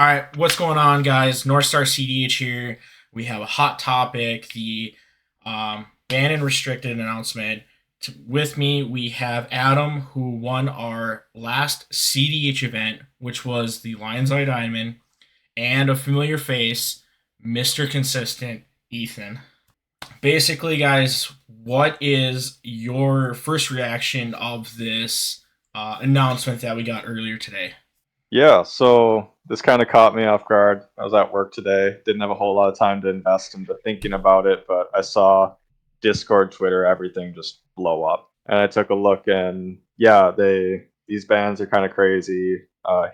All right, what's going on, guys? North Star CDH here. We have a hot topic: the ban and restricted announcement. With me, we have Adam, who won our last CDH event, which was the Lion's Eye Diamond, and a familiar face, Mister Consistent, Ethan. Basically, guys, what is your first reaction of this announcement that we got earlier today? Yeah, so this kind of caught me off guard. I was at work today, didn't have a whole lot of time to invest into thinking about it, but I saw Discord, Twitter, everything just blow up. And I took a look and yeah, these bans are kind of crazy.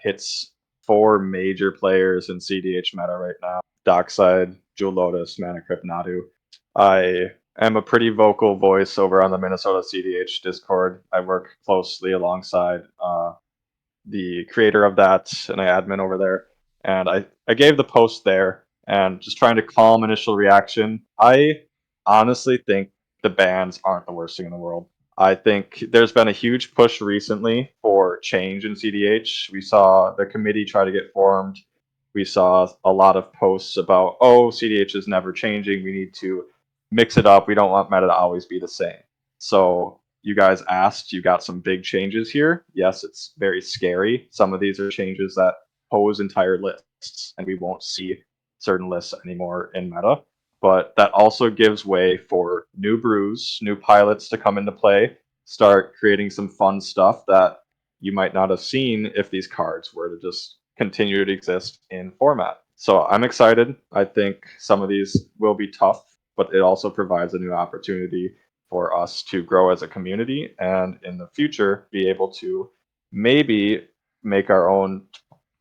Hits four major players in CDH meta right now. Dockside, Jewel Lotus, Mana Crypt, Nadu. I am a pretty vocal voice over on the Minnesota CDH Discord. I work closely alongside the creator of that and I admin over there. And I gave the post there and just trying to calm initial reaction. I honestly think the bans aren't the worst thing in the world. I think there's been a huge push recently for change in CDH. We saw the committee try to get formed. We saw a lot of posts about, oh, CDH is never changing. We need to mix it up. We don't want meta to always be the same. So you guys asked, you got some big changes here. Yes, it's very scary. Some of these are changes that pose entire lists, and we won't see certain lists anymore in meta. But that also gives way for new brews, new pilots to come into play, start creating some fun stuff that you might not have seen if these cards were to just continue to exist in format. So I'm excited. I think some of these will be tough, but it also provides a new opportunity for us to grow as a community and in the future be able to maybe make our own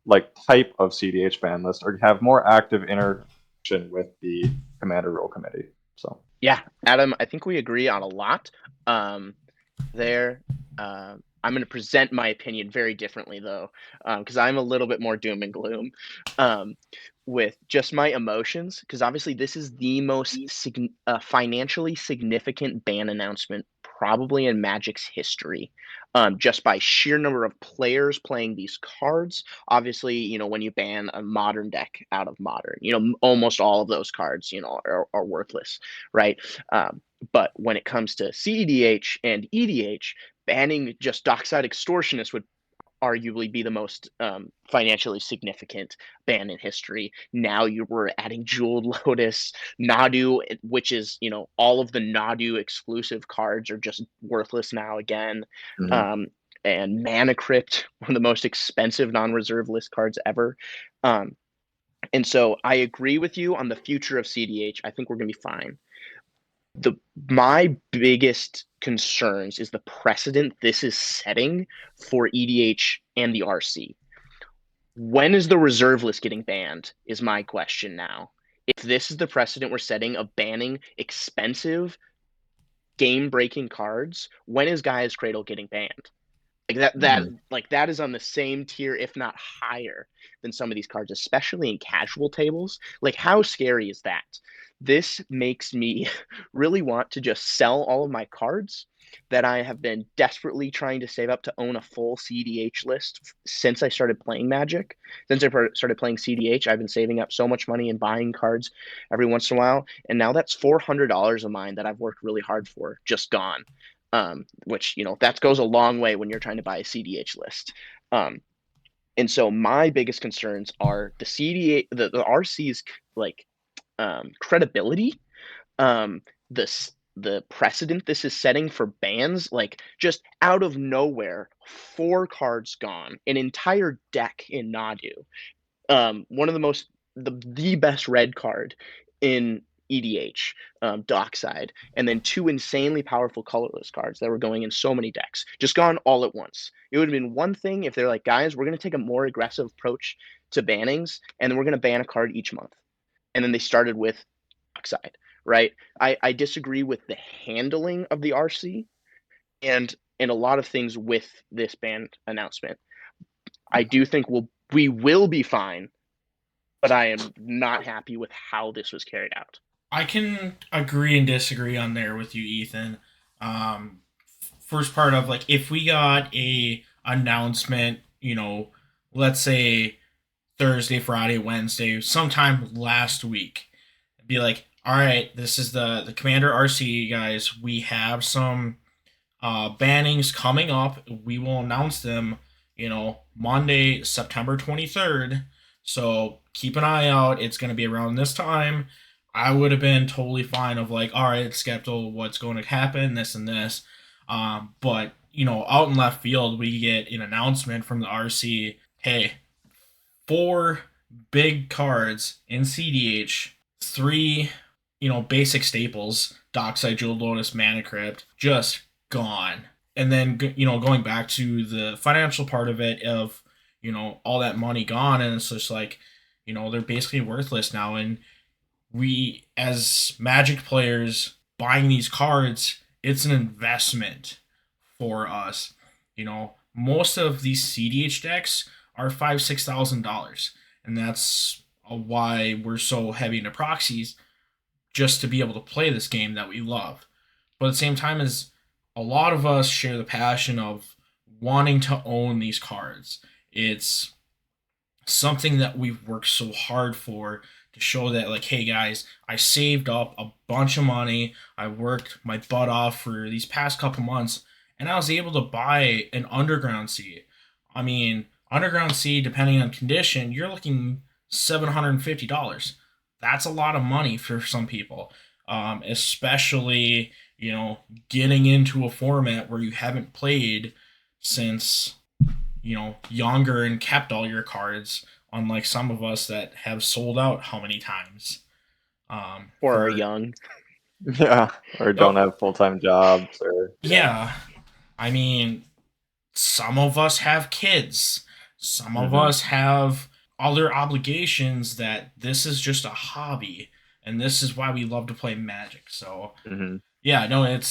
like type of CDH ban list or have more active interaction with the commander rule committee. So Yeah, Adam, I think we agree on a lot. There, I'm going to present my opinion very differently though, because I'm a little bit more doom and gloom um, with just my emotions. Because obviously, this is the most financially significant ban announcement probably in Magic's history, just by sheer number of players playing these cards. Obviously, when you ban a modern deck out of modern, almost all of those cards, are worthless, right? But when it comes to CEDH and EDH, banning just Dockside Extortionists would arguably be the most financially significant ban in history. Now you were adding Jeweled Lotus, Nadu, which is, all of the Nadu exclusive cards are just worthless now again. mhm. Um, and Mana Crypt, one of the most expensive non-reserve list cards ever. Um, and so I agree with you on the future of CDH. I think we're going to be fine. The My biggest concerns is the precedent this is setting for EDH and the RC. When is the reserve list getting banned is my question now. If this is the precedent we're setting of banning expensive game breaking cards, when is Gaia's Cradle getting banned? Like that is on the same tier, if not higher, than some of these cards, especially in casual tables. Like, how scary is that? This makes me really want to just sell all of my cards that I have been desperately trying to save up to own a full CDH list since I started playing Magic. Since I started playing CDH, I've been saving up so much money and buying cards every once in a while. And now that's $400 of mine that I've worked really hard for, just gone. Which, that goes a long way when you're trying to buy a CDH list. Um, and so my biggest concerns are the CDH, the RC's like credibility, um, the precedent this is setting for bans, like just out of nowhere, four cards gone, an entire deck in Nadu, one of the best red card in EDH, Dockside, and then two insanely powerful colorless cards that were going in so many decks, just gone all at once. It would have been one thing if they're like, guys, we're going to take a more aggressive approach to bannings, and then we're going to ban a card each month. And then they started with Dockside, right? I disagree with the handling of the RC and a lot of things with this ban announcement. I do think we will be fine, but I am not happy with how this was carried out. I can agree and disagree on there with you, Ethan. Um, First part of like if we got a announcement, let's say Thursday, Friday, Wednesday, sometime last week. Be like, all right, this is the Commander RC guys. We have some bannings coming up. We will announce them, Monday, September 23rd. So keep an eye out. It's going to be around this time. I would have been totally fine of like, all right, skeptical what's going to happen, this and this. But, out in left field, we get an announcement from the RC, hey, 4 big cards in CDH, 3, basic staples, Dockside, Jeweled Lotus, Mana Crypt, just gone. And then, going back to the financial part of it, of, all that money gone, and it's just like, they're basically worthless now. And we, as Magic players, buying these cards, it's an investment for us. Most of these CDH decks are $5,000-$6,000, and that's why we're so heavy into proxies, just to be able to play this game that we love. But at the same time, as a lot of us share the passion of wanting to own these cards. It's something that we've worked so hard for, to show that, like, hey guys, I saved up a bunch of money, I worked my butt off for these past couple months, and I was able to buy an Underground Sea. I mean, Underground Sea, depending on condition, you're looking $750. That's a lot of money for some people, especially, getting into a format where you haven't played since, younger and kept all your cards, unlike some of us that have sold out how many times. Or are young. Yeah, or don't have full-time jobs, or Yeah. I mean, some of us have kids. Some of us have other obligations, that this is just a hobby, and this is why we love to play Magic. So, yeah, no, it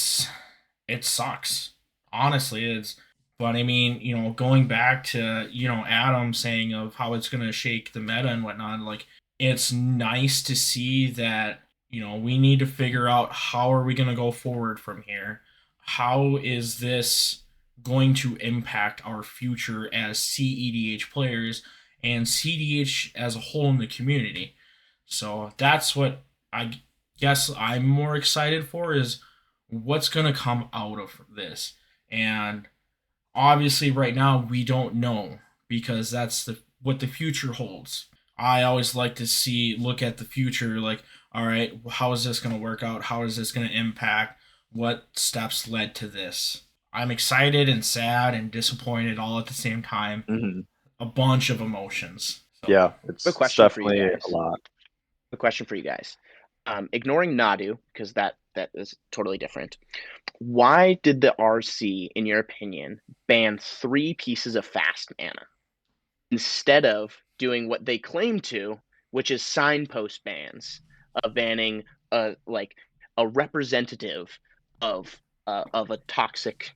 sucks. Honestly, it's. But I mean, going back to, Adam saying of how it's going to shake the meta and whatnot, like, it's nice to see that, we need to figure out how are we going to go forward from here. How is this going to impact our future as CEDH players and CDH as a whole in the community? So that's what I guess I'm more excited for, is what's going to come out of this. And obviously right now we don't know, because that's what the future holds. I always like to look at the future, like, all right, how is this going to work out? How is this going to impact? What steps led to this? I'm excited and sad and disappointed all at the same time. A bunch of emotions. So. Yeah, it's definitely a lot. A question for you guys. Ignoring Nadu, because that is totally different. Why did the RC, in your opinion, ban 3 pieces of fast mana instead of doing what they claim to, which is signpost bans, of banning a representative of a toxic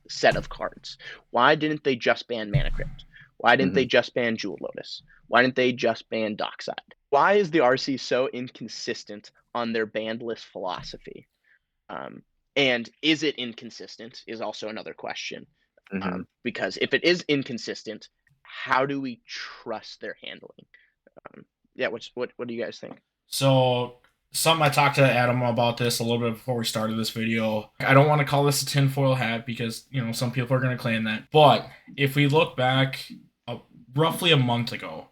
set of cards? Why didn't they just ban Mana Crypt? Why didn't they just ban Jeweled Lotus? Why didn't they just ban Dockside? Why is the RC so inconsistent on their banned list philosophy? And is it inconsistent is also another question. Because if it is inconsistent, how do we trust their handling? What do you guys think? So, something I talked to Adam about this a little bit before we started this video. I don't want to call this a tinfoil hat, because, some people are going to claim that. But if we look back roughly a month ago,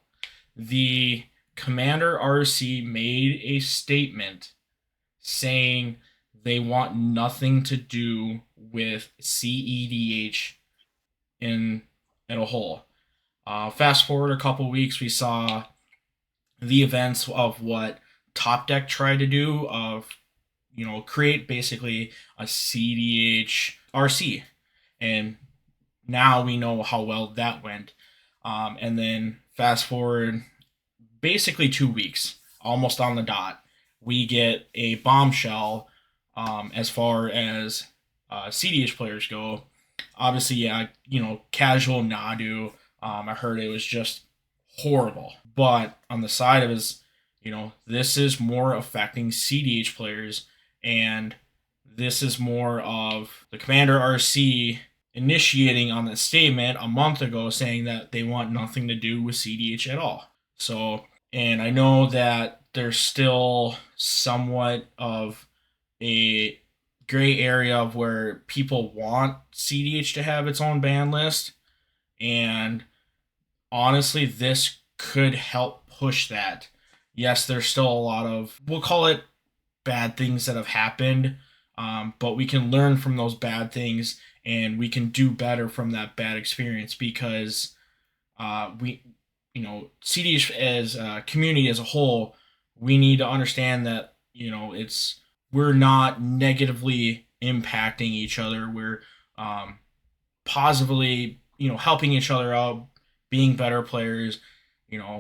the Commander RC made a statement saying they want nothing to do with CEDH in a whole. Fast forward a couple weeks, we saw the events of what Top Deck tried to do, of create basically a CDH RC, and now we know how well that went. And then fast forward basically 2 weeks, almost on the dot, we get a bombshell as far as CDH players go. Obviously, yeah, casual Nadu, I heard it was just horrible. But on the side of it, this is more affecting CDH players, and this is more of the Commander RC initiating on that statement a month ago saying that they want nothing to do with CDH at all. So, and I know that there's still somewhat of a gray area of where people want CDH to have its own ban list, and honestly, this could help push that. Yes, there's still a lot of, we'll call it bad things that have happened, but we can learn from those bad things and we can do better from that bad experience because we, CDH as a community as a whole, we need to understand that, we're not negatively impacting each other. We're positively, helping each other out, being better players,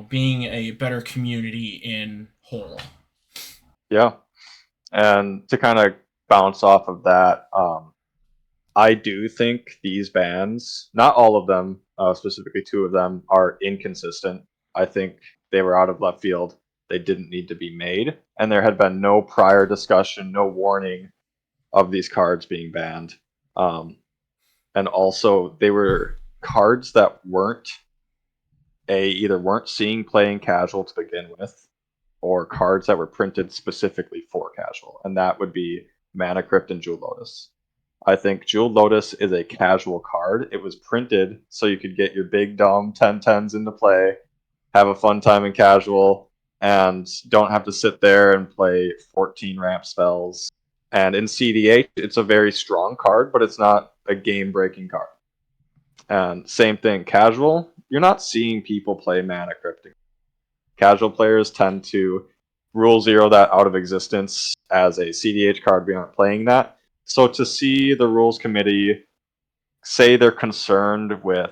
being a better community in whole. Yeah. And to kind of bounce off of that, I do think these bans, not all of them, specifically two of them, are inconsistent. I think they were out of left field. They didn't need to be made. And there had been no prior discussion, no warning of these cards being banned. And also, they were cards that either weren't seeing playing casual to begin with, or cards that were printed specifically for casual, and that would be Mana Crypt and Jewel Lotus. I think Jewel Lotus is a casual card. It was printed so you could get your big dumb 10/10s into play, have a fun time in casual, and don't have to sit there and play 14 ramp spells. And in CDH, it's a very strong card, but it's not a game breaking card. And same thing, casual, you're not seeing people play Mana Crypt. Casual players tend to rule zero that out of existence as a CDH card. We aren't playing that. So to see the rules committee say they're concerned with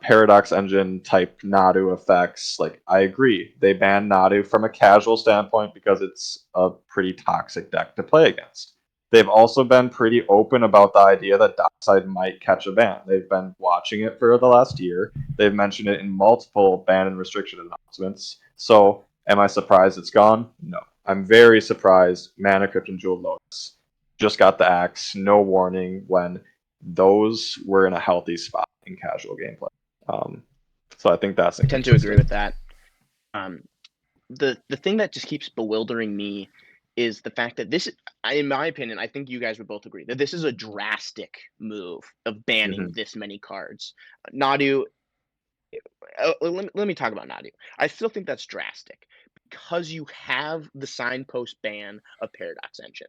Paradox Engine type Nadu effects, like, I agree. They banned Nadu from a casual standpoint because it's a pretty toxic deck to play against. They've also been pretty open about the idea that Dockside might catch a ban. They've been watching it for the last year. They've mentioned it in multiple ban and restriction announcements. So, am I surprised it's gone? No. I'm very surprised Mana Crypt and Jewel Lotus just got the axe, no warning, when those were in a healthy spot in casual gameplay. So I think that's I tend to agree with that. The thing that just keeps bewildering me is the fact that this, in my opinion, I think you guys would both agree that this is a drastic move of banning this many cards. Nadu, let me talk about Nadu. I still think that's drastic because you have the signpost ban of Paradox Engine.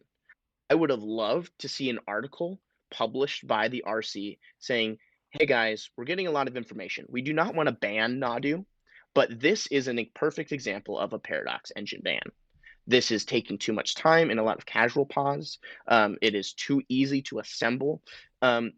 I would have loved to see an article published by the RC saying, hey guys, we're getting a lot of information. We do not want to ban Nadu, but this is a perfect example of a Paradox Engine ban. This is taking too much time in a lot of casual pods. It is too easy to assemble. And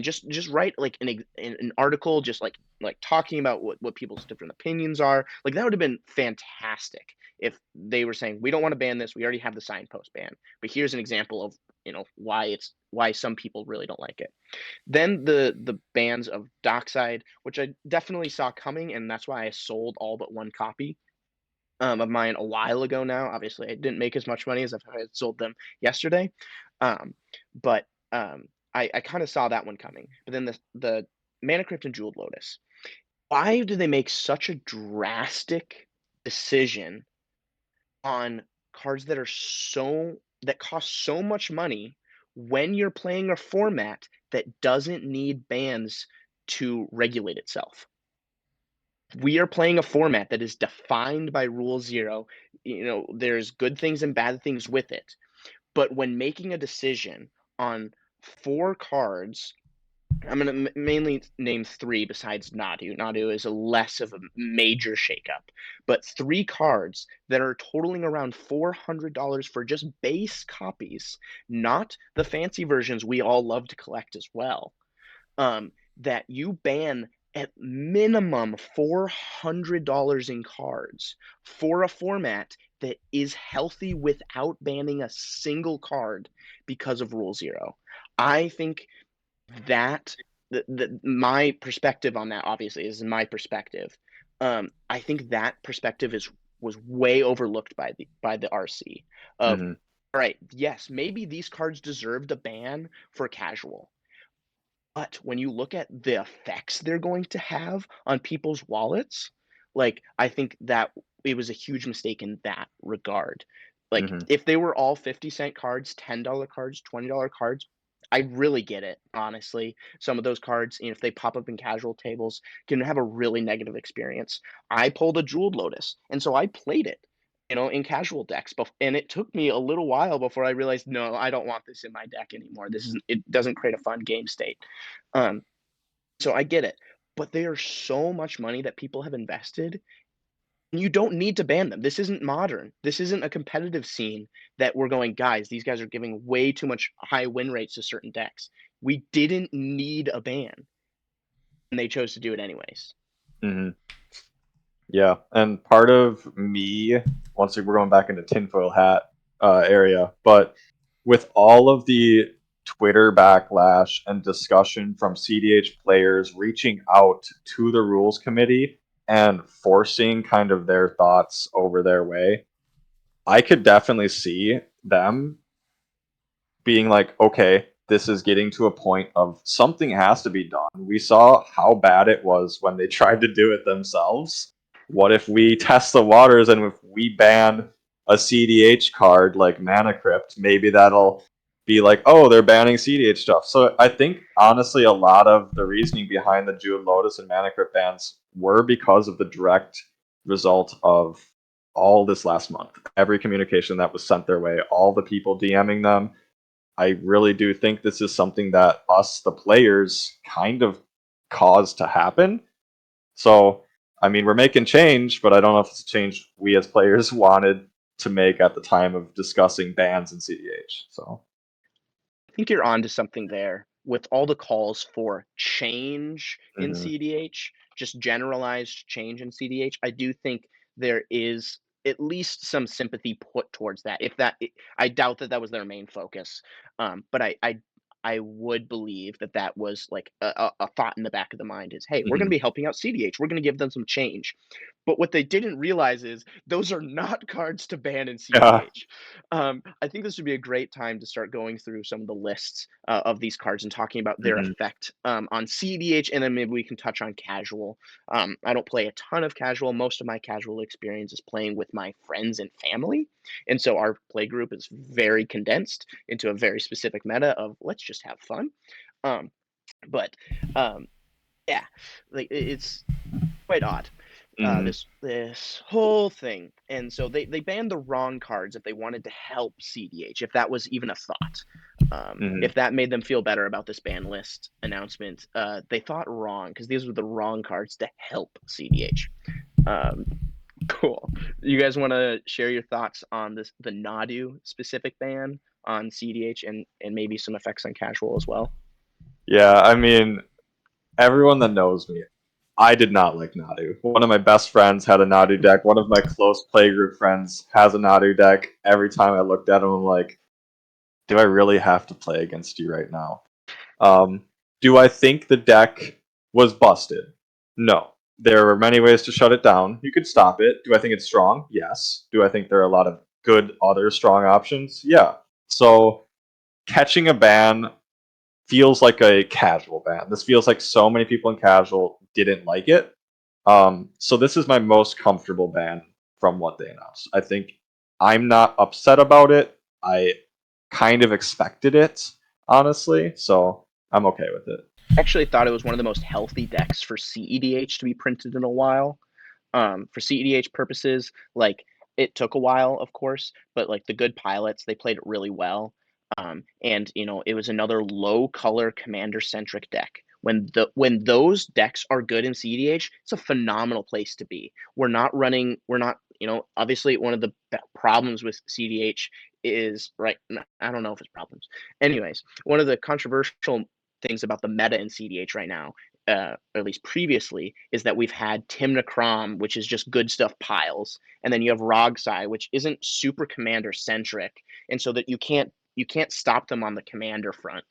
just write like an article, just like talking about what people's different opinions are. Like that would have been fantastic if they were saying, we don't want to ban this. We already have the signpost ban, but here's an example of why some people really don't like it. Then the bans of Dockside, which I definitely saw coming, and that's why I sold all but one copy of mine a while ago now. Obviously, I didn't make as much money as if I had sold them yesterday. But I kind of saw that one coming. But then the Mana Crypt and Jeweled Lotus. Why do they make such a drastic decision on cards that cost so much money when you're playing a format that doesn't need bans to regulate itself? We are playing a format that is defined by Rule Zero. There's good things and bad things with it. But when making a decision on 4 cards, I'm going to mainly name 3 besides Nadu. Nadu is a less of a major shakeup. But 3 cards that are totaling around $400 for just base copies, not the fancy versions we all love to collect as well, that you ban at minimum $400 in cards for a format that is healthy without banning a single card because of Rule Zero. I think that my perspective on that, obviously, is my perspective. I think that perspective was way overlooked by the RC. All right, yes, maybe these cards deserved a ban for casual. But when you look at the effects they're going to have on people's wallets, like, I think that it was a huge mistake in that regard. Like, Hmm. if they were all 50-cent cards, $10 cards, $20 cards, I really get it, honestly. Some of those cards, if they pop up in casual tables, can have a really negative experience. I pulled a Jeweled Lotus, and so I played it, in casual decks, and it took me a little while before I realized, no, I don't want this in my deck anymore. It doesn't create a fun game state. Um, so I get it, but they are so much money that people have invested, and you don't need to ban them. This isn't modern. This isn't a competitive scene that we're going, guys, these guys are giving way too much high win rates to certain decks. We didn't need a ban, and they chose to do it anyways. Hmm. Yeah, and part of me, once we're going back into tinfoil hat area, but with all of the Twitter backlash and discussion from CDH players reaching out to the rules committee and forcing kind of their thoughts over their way, I could definitely see them being like, okay, this is getting to a point of something has to be done. We saw how bad it was when they tried to do it themselves. What if we test the waters and if we ban a CDH card like Mana Crypt, maybe that'll be like, oh, they're banning CDH stuff. So I think honestly a lot of the reasoning behind the Jeweled Lotus and Mana Crypt bans were because of the direct result of all this last month. Every communication that was sent their way, all the people DMing them, I really do think this is something that us, the players, kind of caused to happen. So, I mean, we're making change, but I don't know if it's a change we as players wanted to make at the time of discussing bans in CDH. So, I think you're onto something there with all the calls for change in mhm. CDH, just generalized change in CDH. I do think there is at least some sympathy put towards that. I doubt that that was their main focus, but I would believe that that was like a thought in the back of the mind is, hey, we're going Mhm. to be helping out CDH. We're going to give them some change. But what they didn't realize is those are not cards to ban in Yeah. CDH. I think this would be a great time to start going through some of the lists of these cards and talking about their Mhm. effect on CDH, and then maybe we can touch on casual. I don't play a ton of casual. Most of my casual experience is playing with my friends and family, and so our play group is very condensed into a very specific meta of let's just have fun. Um, but um, yeah, like it's quite odd. Mhm. This whole thing, and so they banned the wrong cards if they wanted to help CDH, if that was even a thought. Mhm. If that made them feel better about this ban list announcement, they thought wrong because these were the wrong cards to help CDH. Um, cool. You guys want to share your thoughts on the Nadu specific ban on CDH and maybe some effects on casual as well? Yeah, I mean, everyone that knows me, I did not like Nadu. One of my best friends had a Nadu deck. One of my close playgroup friends has a Nadu deck. Every time I looked at him, I'm like, do I really have to play against you right now? Um, do I think the deck was busted? No. There are many ways to shut it down. You could stop it. Do I think it's strong? Yes. Do I think there are a lot of good other strong options? Yeah. So catching a ban feels like a casual ban. This feels like so many people in casual didn't like it. So this is my most comfortable ban from what they announced. I think I'm not upset about it. I kind of expected it, honestly, so I'm okay with it. Actually thought it was one of the most healthy decks for CEDH to be printed in a while. For CEDH purposes, like it took a while, of course, but like the good pilots, they played it really well. And it was another low color commander centric deck. When those decks are good in CEDH, it's a phenomenal place to be. We're not, obviously one of the problems with CEDH is right. I don't know if it's problems. Anyways, one of the controversial things about the meta in CEDH right now, or at least previously, is that we've had Timna Krom, which is just good stuff piles, and then you have Rogsai, which isn't super commander centric, and so that you can't stop them on the commander front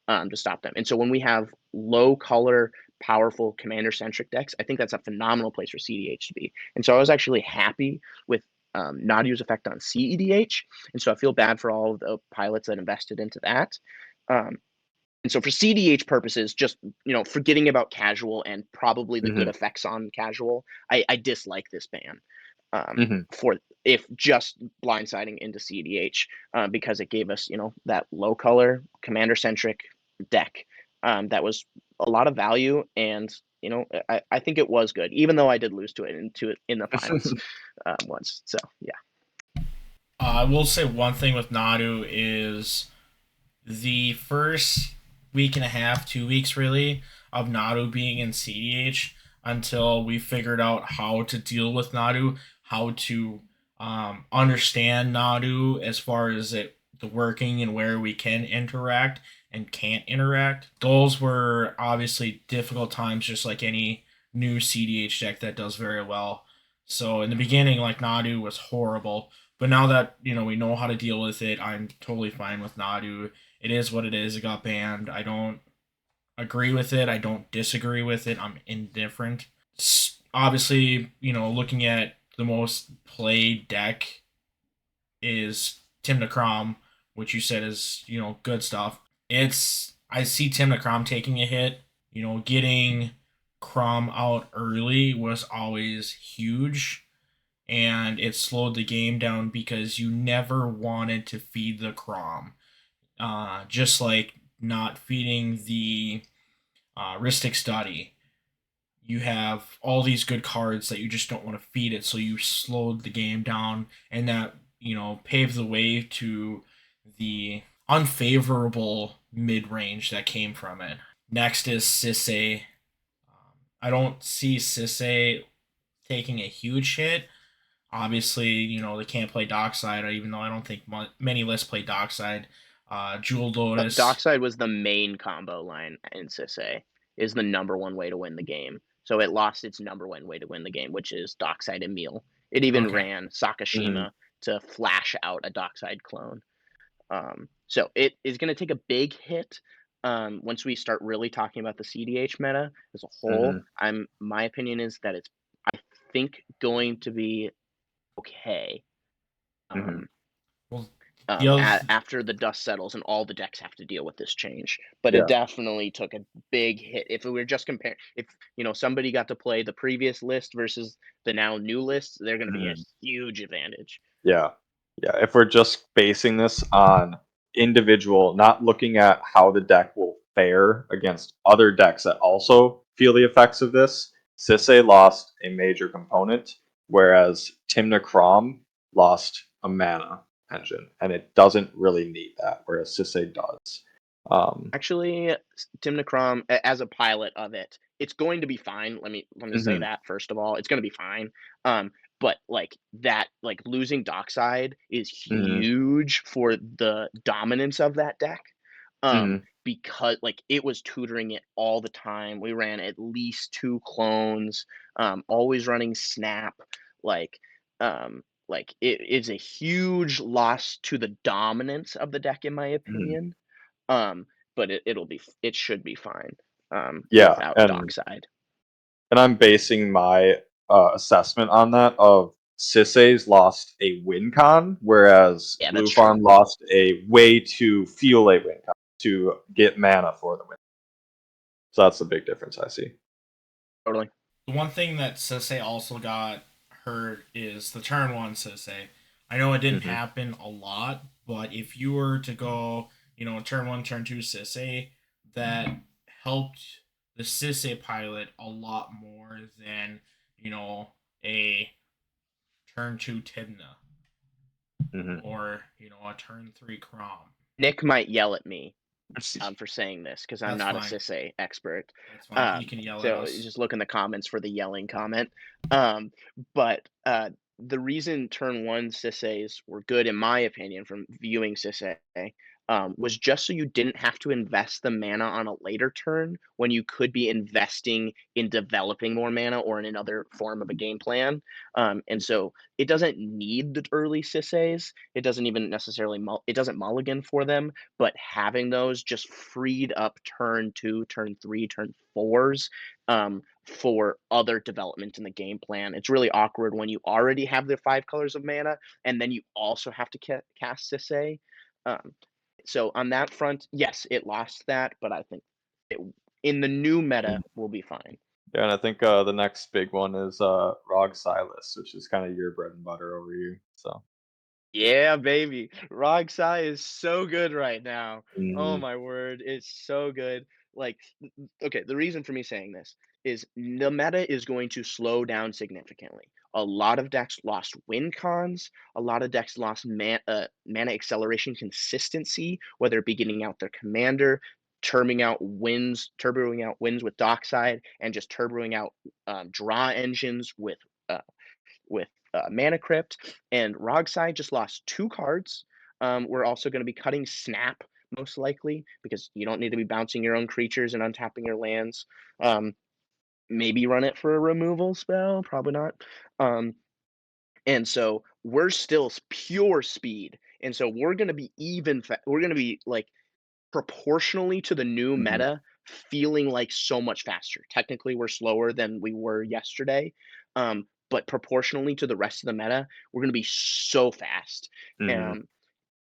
to stop them. And so when we have low color, powerful commander centric decks, I think that's a phenomenal place for CDH to be. And so I was actually happy with Nadu's effect on CEDH, and so I feel bad for all of the pilots that invested into that. Um, And so for CDH purposes, just forgetting about casual and probably the good Mhm. effects on casual, I dislike this ban. Mhm. For if just blindsiding into CDH, because it gave us that low color commander centric deck that was a lot of value, and I think it was good, even though I did lose to it in the finals once. So yeah. I will say one thing with Nadu is the first week and a half, 2 weeks really, of Nadu being in CDH until we figured out how to deal with Nadu, how to understand Nadu as far as the working and where we can interact and can't interact. Those were obviously difficult times, just like any new CDH deck that does very well. So in the beginning, like Nadu was horrible, but now that we know how to deal with it, I'm totally fine with Nadu. It is what it is. It got banned. I don't agree with it. I don't disagree with it. I'm indifferent. Obviously, looking at the most played deck is Tim Crom, which you said is, good stuff. I see Tim Crom taking a hit. Getting Crom out early was always huge, and it slowed the game down because you never wanted to feed the Crom. Just like not feeding the Ristic Study. You have all these good cards that you just don't want to feed it, so you slowed the game down, and that paved the way to the unfavorable mid range that came from it. Next is Sisay. I don't see Sisay taking a huge hit. Obviously, they can't play Dockside, even though I don't think many lists play Dockside. Jewel Lotus. Dockside was the main combo line in Sisay, is the number one way to win the game. So it lost its number one way to win the game, which is Dockside Emil. It even Okay. ran Mhm. Sakashima to flash out a Dockside clone. So it is going to take a big hit once we start really talking about the CDH meta as a whole. Mhm. My opinion is that it's, I think, going to be okay. Mhm. Um, Well, the other after the dust settles and all the decks have to deal with this change. But it Yeah. definitely took a big hit. If we were just comparing, if somebody got to play the previous list versus the now new list, they're going to be a Mhm. huge advantage. Yeah. Yeah. If we're just basing this on individual, not looking at how the deck will fare against other decks that also feel the effects of this, Sisay lost a major component, whereas Timna Crom lost a mana engine, and it doesn't really need that, whereas Sisay does. Actually, Tim Necrom, as a pilot of it, it's going to be fine. Let me say Mhm. that first of all, it's going to be fine. But like that, like losing Dockside is Mhm. huge for the dominance of that deck. Mhm. Because like it was tutoring it all the time. We ran at least two clones, always running Snap. Like, like it is a huge loss to the dominance of the deck, in my Mhm. opinion. Um, but it should be fine Yeah, without and Dockside. I'm basing my assessment on that of Sisay's lost a win con, whereas Yeah, Blue that's true. Farm lost a way to fuel a win con to get mana for the win. So that's the big difference I see. Totally. the one thing that Sisay also got hurt is the turn one Sisay. I know it didn't Hmm. happen a lot, but if you were to go, turn one, turn two Sisay, that helped the Sisay pilot a lot more than, a turn two Tibna Hmm. or, a turn three Crom. Nick might yell at me for saying this because I'm That's not a fine. Sisay expert. That's fine. He can yell at So us. just look in the comments for the yelling comment. But the reason turn one Sisays were good, in my opinion, from viewing Sisay, was just so you didn't have to invest the mana on a later turn when you could be investing in developing more mana or in another form of a game plan. And so it doesn't need the early Sisays. It doesn't even necessarily it doesn't mulligan for them, but having those just freed up turn two, turn three, turn fours for other development in the game plan. It's really awkward when you already have the 5 colors of mana and then you also have to cast Sisay. Um, So on that front, yes, it lost that, but I think it, in the new meta, we'll be fine. Yeah, and I think the next big one is Rog Silas, which is kind of your bread and butter over here. So Yeah, baby. Rogsai is so good right now. Oh Mhm. my word, it's so good. Like, okay, the reason for me saying this is the meta is going to slow down significantly. A lot of decks lost win cons. A lot of decks lost mana acceleration consistency, whether it be getting out their commander, turboing out wins with Dockside, and just turboing out draw engines with Mana Crypt, and Rogside just lost 2 cards. We're also going to be cutting Snap, most likely, because you don't need to be bouncing your own creatures and untapping your lands. Maybe run it for a removal spell, probably not. And so we're still pure speed, and so we're going to be we're going to be like proportionally to the new Mhm. meta, feeling like so much faster. Technically, we're slower than we were yesterday, but proportionally to the rest of the meta, we're going to be so fast. Mhm. Um,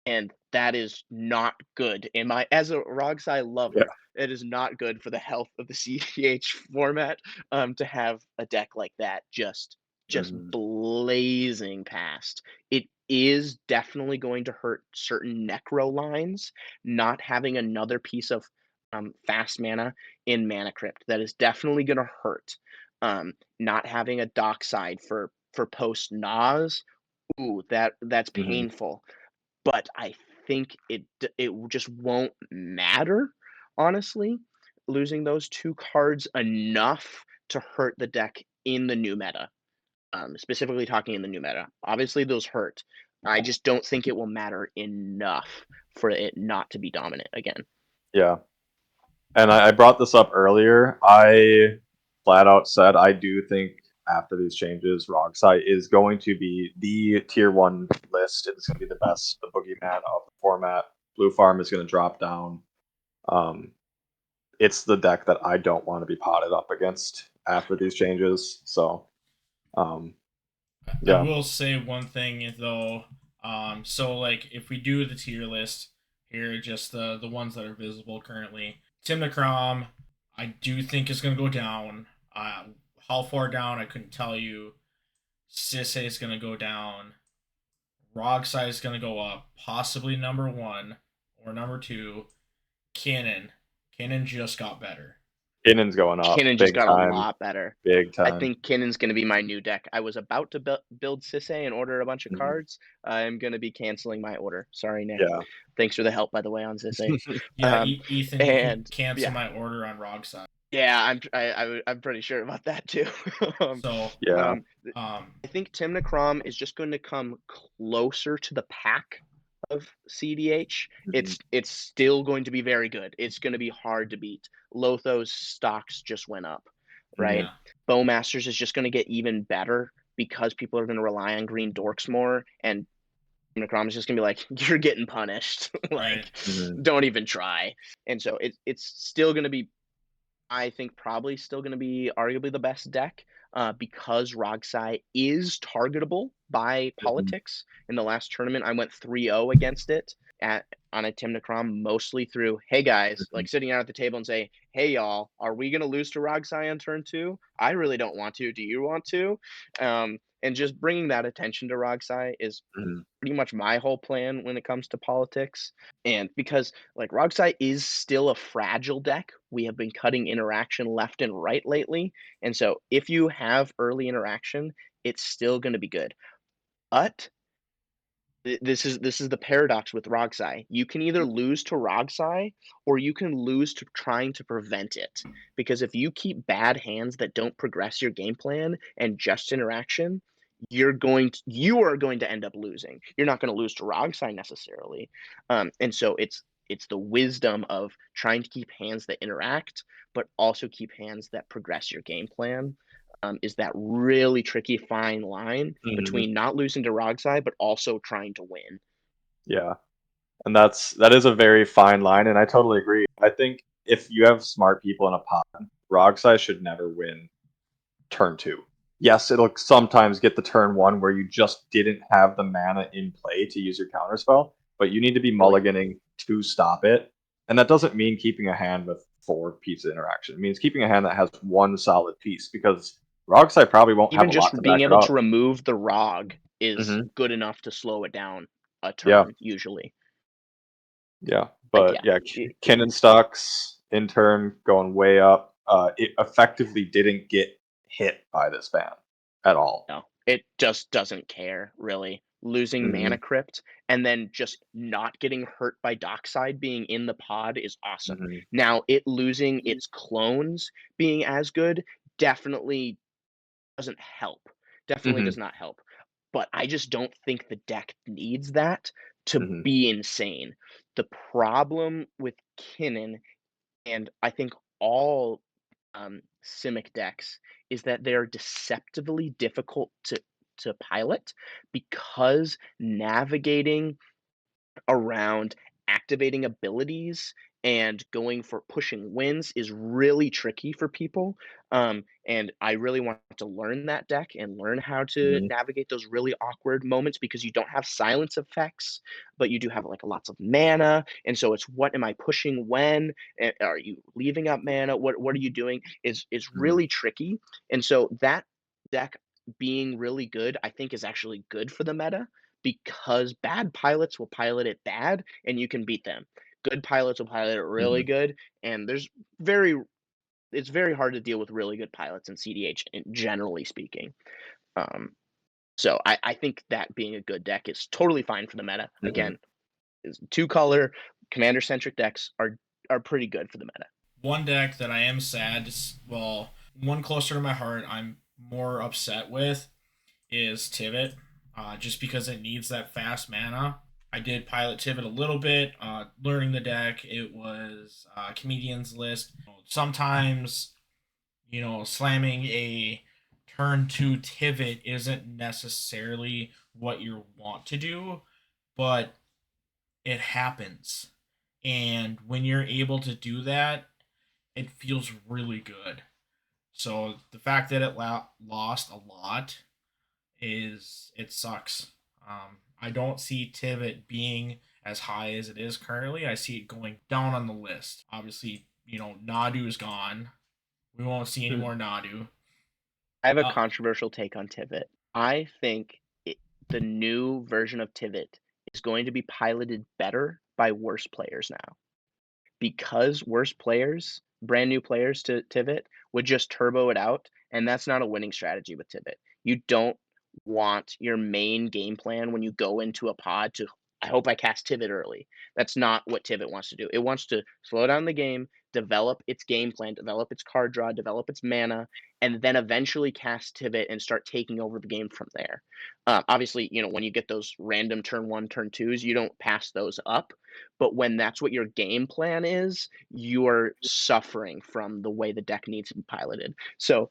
and that is not good. In my as a Rogsai Yeah. lover, it is not good for the health of the CDH format to have a deck like that just Mhm. blazing past. It is definitely going to hurt certain necro lines, not having another piece of fast mana in Mana Crypt. That is definitely going to hurt. Not having a dockside for post Nas, ooh, that's Mhm. painful, but I think it just won't matter, honestly, losing those 2 cards enough to hurt the deck in the new meta, specifically talking in the new meta. Obviously, those hurt. I just don't think it will matter enough for it not to be dominant again. Yeah. And I brought this up earlier. I flat out said I do think after these changes, Rogsai is going to be the tier 1 list. It's going to be the best, the boogeyman of the format. Blue Farm is going to drop down. Um, it's the deck that I don't want to be potted up against after these changes. So, um, I yeah. will say one thing though. So like if we do the tier list here, just the ones that are visible currently, Timnacrom, I do think is going to go down. How far down I couldn't tell you. Sisay is going to go down. Rogside is going to go up, possibly number 1 or number 2. Cannon, Cannon just got better. Kinnon's going up Kinnan just big got a time. lot better. Big I time. think Kinnan's going to be my new deck. I was about to build Sisay and order a bunch of Mhm. cards. I'm going to be canceling my order. Sorry, Nick. Yeah. Thanks for the help, by the way, on Sisay. Yeah, Um, Ethan, you can and cancel yeah, my order on Rogside. yeah, I'm pretty sure about that too. um, So, Yeah. um, um, I think Timnacrom is just going to come closer to the pack of CDH. Mhm. It's still going to be very good. It's going to be hard to beat. Lotho's stocks just went up, right? Mhm. yeah, Bowmasters is just going to get even better because people are going to rely on green dorks more, and Necrom is just going to be like, you're getting punished. right. Like, Mhm. don't even try. And so it's still going to be, I think, probably still going to be arguably the best deck because Rogsai is targetable by Mhm. politics. In the last tournament, I went 3-0 against it on a Tim Necrom, mostly through, hey guys, Mhm. like sitting out at the table and say, hey y'all, are we going to lose to Rogsai on turn 2? I really don't want to. Do you want to? And just bringing that attention to Rogsai is Mhm. pretty much my whole plan when it comes to politics. And because like Rogsai is still a fragile deck, we have been cutting interaction left and right lately. And so if you have early interaction, it's still going to be good. But this is the paradox with Rogsai. You can either lose to Rogsai or you can lose to trying to prevent it. Because if you keep bad hands that don't progress your game plan and just interaction, you are going to end up losing. You're not going to lose to Rogsai necessarily. And so it's the wisdom of trying to keep hands that interact, but also keep hands that progress your game plan. Is that really tricky fine line Mhm. between not losing to Rogsai but also trying to win. Yeah. And that is a very fine line, and I totally agree. I think if you have smart people in a pod, Rogsai should never win turn 2. Yes, it'll sometimes get the turn 1 where you just didn't have the mana in play to use your counterspell, but you need to be Oh yeah. mulliganing to stop it. And that doesn't mean keeping a hand with 4 pieces of interaction. It means keeping a hand that has 1 solid piece, because Rogside probably won't have Even a just lot to being back it able up. to remove the Rog is Mhm. good enough to slow it down a Yeah. turn usually. Yeah, Like, but yeah, Kinnan stocks in turn going way up. It effectively didn't get hit by this ban at all. no, it just doesn't care really. Losing Mhm, Mana Crypt and then just not getting hurt by Dockside being in the pod is awesome. mhm, Now, it losing its clones being as good definitely doesn't help. Definitely mhm, does not help. But I just don't think the deck needs that to mhm, be insane. The problem with Kinnan, and I think all Simic decks, is that they're deceptively difficult to pilot because navigating around activating abilities and going for pushing wins is really tricky for people. And I really want to learn that deck and learn how to mhm, navigate those really awkward moments because you don't have silence effects, but you do have like lots of mana. And so it's what am I pushing when? Are you leaving up mana? What are you doing? Is mhm, really tricky. And so that deck being really good, I think is actually good for the meta because bad pilots will pilot it bad and you can beat them. Good pilots will pilot it really mhm, good, and very it's very hard to deal with really good pilots in CDH, generally speaking. Um, so I think that being a good deck is totally fine for the meta. mhm. Again, is 2-color commander centric decks are pretty good for the meta. One deck that I am sad, well, one closer to my heart, I'm more upset with is Tivit, just because it needs that fast mana. I did pilot Tivit a little bit, learning the deck. It was Comedian's List. Sometimes, slamming a turn 2 Tivit isn't necessarily what you want to do, but it happens. And when you're able to do that, it feels really good. So the fact that it lost a lot it sucks. I don't see Tivit being as high as it is currently. I see it going down on the list. Obviously, Nadu is gone. We won't see any Hmm. more Nadu. I have a Uh, controversial take on Tivit. I think the new version of Tivit is going to be piloted better by worse players now. Because worse players, brand new players to Tivit, would just turbo it out, and that's not a winning strategy with Tivit. You don't want your main game plan when you go into a pod to I hope I cast Tivit early. That's not what Tivit wants to do. It wants to slow down the game, develop its game plan, develop its card draw, develop its mana, and then eventually cast Tivit and start taking over the game from there. Obviously, when you get those random turn 1, turn 2s, you don't pass those up, but when that's what your game plan is, you're suffering from the way the deck needs to be piloted. So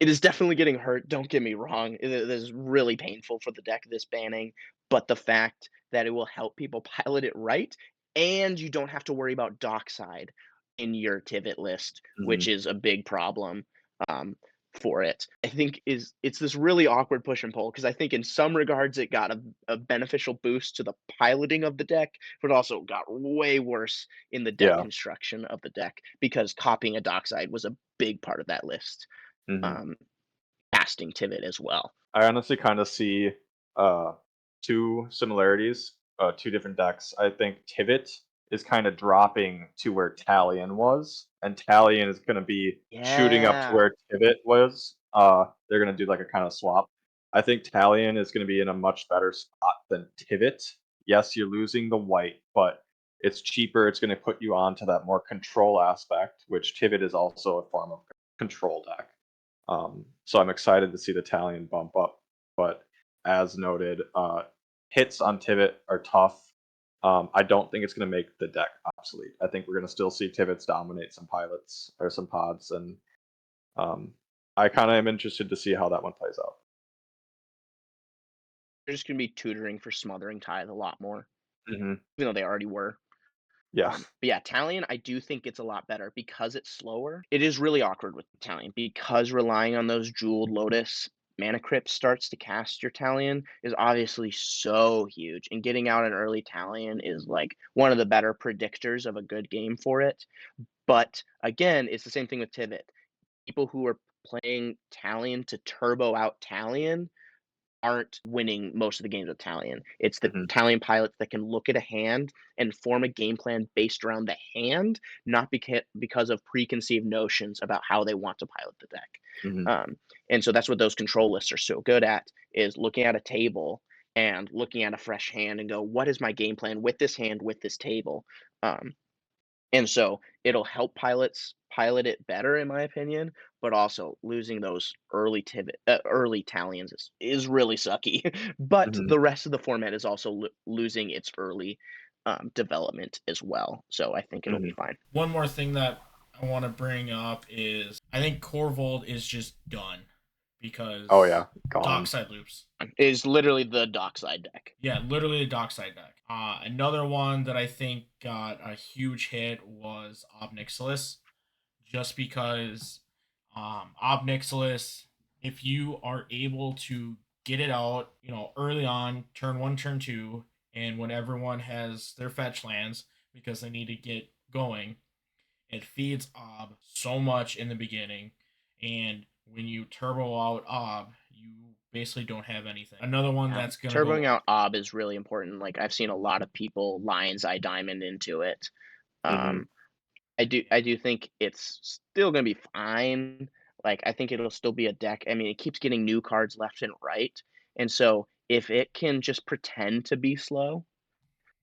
it is definitely getting hurt. Don't get me wrong. It is really painful for the deck, this banning, but the fact that it will help people pilot it right, and you don't have to worry about Dockside in your Tivit list, which Mhm. is a big problem. Um, for it, I think it's this really awkward push and pull because I think in some regards it got a beneficial boost to the piloting of the deck, but also got way worse in the deck Yeah. construction of the deck because copying a Dockside was a big part of that list. Mhm. Um, Casting Tivit as well. I honestly kind of see uh, 2 similarities, 2 different decks. I think Tivit is kind of dropping to where Talion was, and Talion is going to be shooting up to Yeah. where Tivit was. They're going to do like a kind of swap. I think Talion is going to be in a much better spot than Tivit. Yes, you're losing the white, but it's cheaper. It's going to put you onto that more control aspect, which Tivit is also a form of control deck. So I'm excited to see the Talion bump up. But as noted, hits on Tivit are tough. I don't think it's going to make the deck obsolete. I think we're going to still see Tivits dominate some pilots or some pods, and um, I kind of am interested to see how that one plays out. They're just gonna be tutoring for Smothering Tithe a lot more, Hmm. even though they already were. Yeah. But yeah, Talion, I do think it's a lot better because it's slower. It is really awkward with Talion because relying on those Jeweled Lotus Mana Crypt starts to cast your Talion is obviously so huge, and getting out an early Talion is like one of the better predictors of a good game for it. But again, it's the same thing with Tivit. People who are playing Talion to turbo out Talion aren't winning most of the games with Talion. It's the Talion pilots that can look at a hand and form a game plan based around the hand, not because of preconceived notions about how they want to pilot the deck. And so that's what those control lists are so good at, is looking at a table and looking at a fresh hand and go, what is my game plan with this hand, with this table? And so it'll help pilots pilot it better, in my opinion, but also losing those early Talions is really sucky. But the rest of the format is also losing its early development as well. So I think it'll be fine. One more thing that I want to bring up is I think Korvold is just done because gone. Dockside Loops is literally the Dockside deck. Yeah, literally the Dockside deck. Another one that I think got a huge hit was Ob Nixilis, just because Ob Nixilis, if you are able to get it out, early on, turn 1, turn 2, and when everyone has their fetch lands because they need to get going, it feeds Ob so much in the beginning, and when you turbo out Ob, you basically don't have anything. Another one that's going to turboing out Ob is really important. Like, I've seen a lot of people Lion's Eye Diamond into it. I do think it's still going to be fine. Like, I think it'll still be a deck. I mean, it keeps getting new cards left and right, and so if it can just pretend to be slow,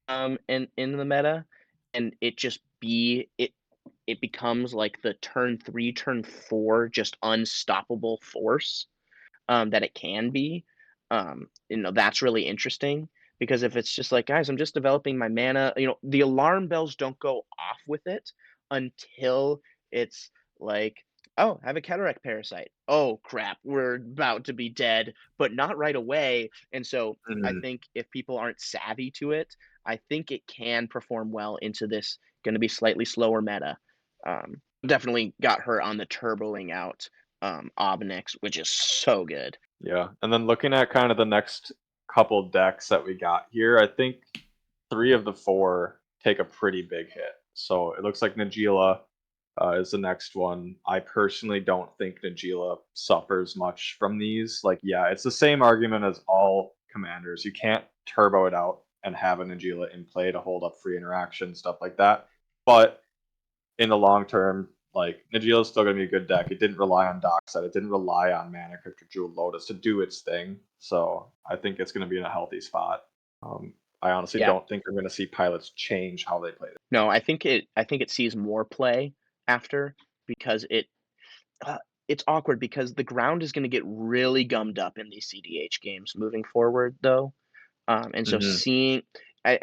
in the meta, and it just be it becomes like the turn 3, turn 4, just unstoppable force, that it can be. That's really interesting, because if it's just like, guys, I'm just developing my mana, the alarm bells don't go off with it until it's like, oh, I have a cataract parasite. Oh crap, we're about to be dead, but not right away. And so I think if people aren't savvy to it, I think it can perform well into this going to be slightly slower meta. Definitely got her on the turboing out Obnix, which is so good. Yeah, and then looking at kind of the next couple decks that we got here, I think 3 of the 4 take a pretty big hit. So it looks like Najeela is the next one. I personally don't think Najeela suffers much from these. Like, yeah, it's the same argument as all commanders. You can't turbo it out and have a Najeela in play to hold up free interaction, stuff like that. But in the long term, like, Najeela is still going to be a good deck. It didn't rely on Dockside. It didn't rely on Mana Crypt or Jewel Lotus to do its thing. So I think it's going to be in a healthy spot. I honestly don't think we're going to see pilots change how they play. No, I think it sees more play after, because it's awkward because the ground is going to get really gummed up in these CDH games moving forward, though. And so I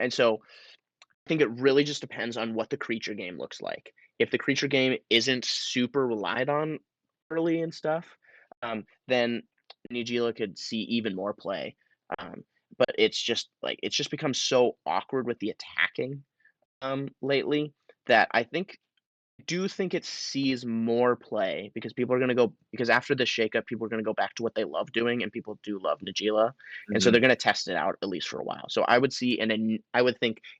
think it really just depends on what the creature game looks like. If the creature game isn't super relied on early and stuff, then Najeela could see even more play. But it's just become so awkward with the attacking lately that I do think it sees more play, because people are going to go, because after the shakeup, people are going to go back to what they love doing, and people do love Najeela, and so they're going to test it out at least for a while. So I would think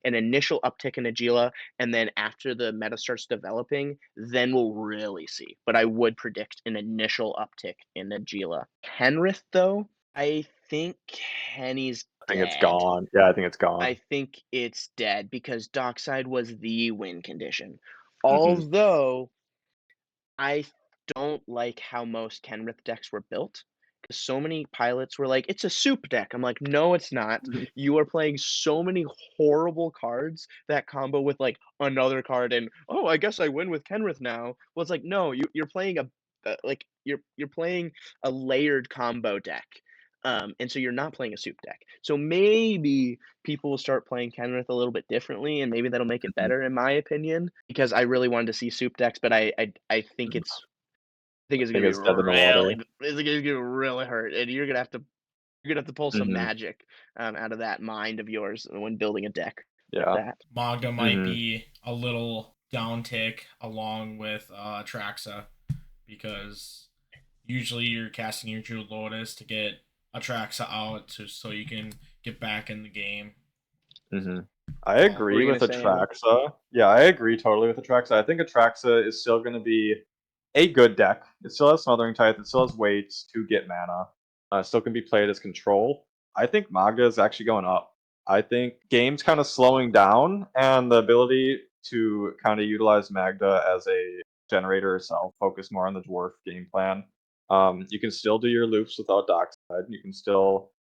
an initial uptick in Najeela, and then after the meta starts developing, then we'll really see. But I would predict an initial uptick in Najeela. Kenrith, though, I think Kenny's I think it's gone. Yeah, I think it's gone. I think it's dead, because Dockside was the win condition. Although I don't like how most Kenrith decks were built, because so many pilots were like, it's a soup deck. I'm like, no, it's not. You are playing so many horrible cards that combo with like another card, and oh, I guess I win with Kenrith now. Well, it's like, no, you're playing you're playing a layered combo deck. And so you're not playing a soup deck. So maybe people will start playing Kenrith a little bit differently, and maybe that'll make it better, in my opinion. Because I really wanted to see soup decks, but I think it's gonna be really hurt, and you're gonna have to pull some magic out of that mind of yours when building a deck. Yeah, like that. Magda might be a little down tick along with Traxa, because usually you're casting your Jewel Lotus to get Atraxa out so you can get back in the game. Hmm. I What were agree you with gonna say, Andrew? Atraxa. Yeah, I agree totally with Atraxa. I think Atraxa is still going to be a good deck. It still has Smothering Tithe. It still has waits to get mana. Still can be played as control. I think Magda is actually going up. I think game's kind of slowing down, and the ability to kind of utilize Magda as a generator herself, focus more on the dwarf game plan. You can still do your loops without Dockside. You can still